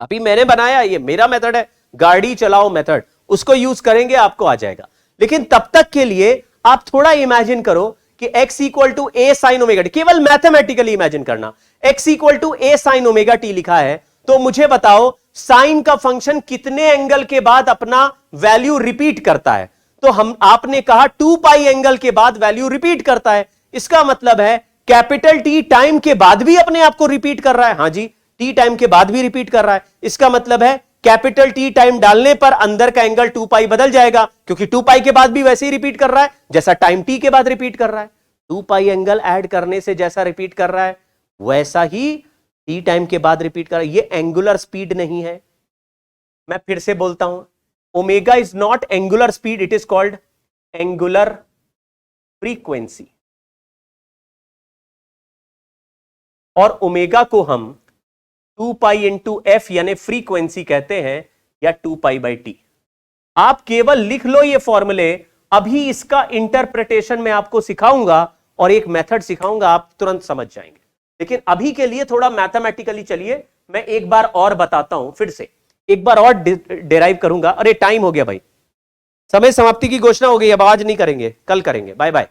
S1: अभी मैंने बनाया, ये मेरा मेथड है, गाड़ी चलाओ मेथड, उसको यूज करेंगे, आपको आ जाएगा। लेकिन तब तक के लिए आप थोड़ा इमेजिन करो कि x equal to a sine omega t, केवल मैथमेटिकली इमेजिन करना। x equal to a sine omega t लिखा है, तो मुझे बताओ साइन का फंक्शन कितने एंगल के बाद अपना वैल्यू रिपीट करता है? तो आपने कहा 2 पाई एंगल के बाद वैल्यू रिपीट करता है। इसका मतलब है कैपिटल टी टाइम के बाद भी अपने आप को रिपीट कर रहा है। हां जी, टी टाइम के बाद भी रिपीट कर रहा है। इसका मतलब है कैपिटल टी टाइम डालने पर अंदर का एंगल 2 पाई बदल जाएगा, क्योंकि 2 पाई के बाद भी वैसे ही रिपीट कर रहा है जैसा टाइम टी के बाद रिपीट कर रहा है। 2 पाई एंगल ऐड करने से जैसा रिपीट कर रहा है वैसा ही टी टाइम के बाद रिपीट कर रहा है। ये एंगुलर स्पीड नहीं है। मैं फिर से बोलता हूं, omega is not angular speed, it is called angular frequency. और ओमेगा को हम 2 पाई इंटू एफ यानी फ्रीक्वेंसी कहते हैं, या 2 पाई बाई टी। आप केवल लिख लो ये फॉर्मूले। अभी इसका इंटरप्रिटेशन मैं आपको सिखाऊंगा और एक मेथड सिखाऊंगा, आप तुरंत समझ जाएंगे। लेकिन अभी के लिए थोड़ा मैथमेटिकली चलिए, मैं एक बार और बताता हूं, फिर से एक बार और डिराइव करूंगा। अरे टाइम हो गया भाई, समय समाप्ति की घोषणा हो गई, अब आज नहीं करेंगे, कल करेंगे। Bye bye.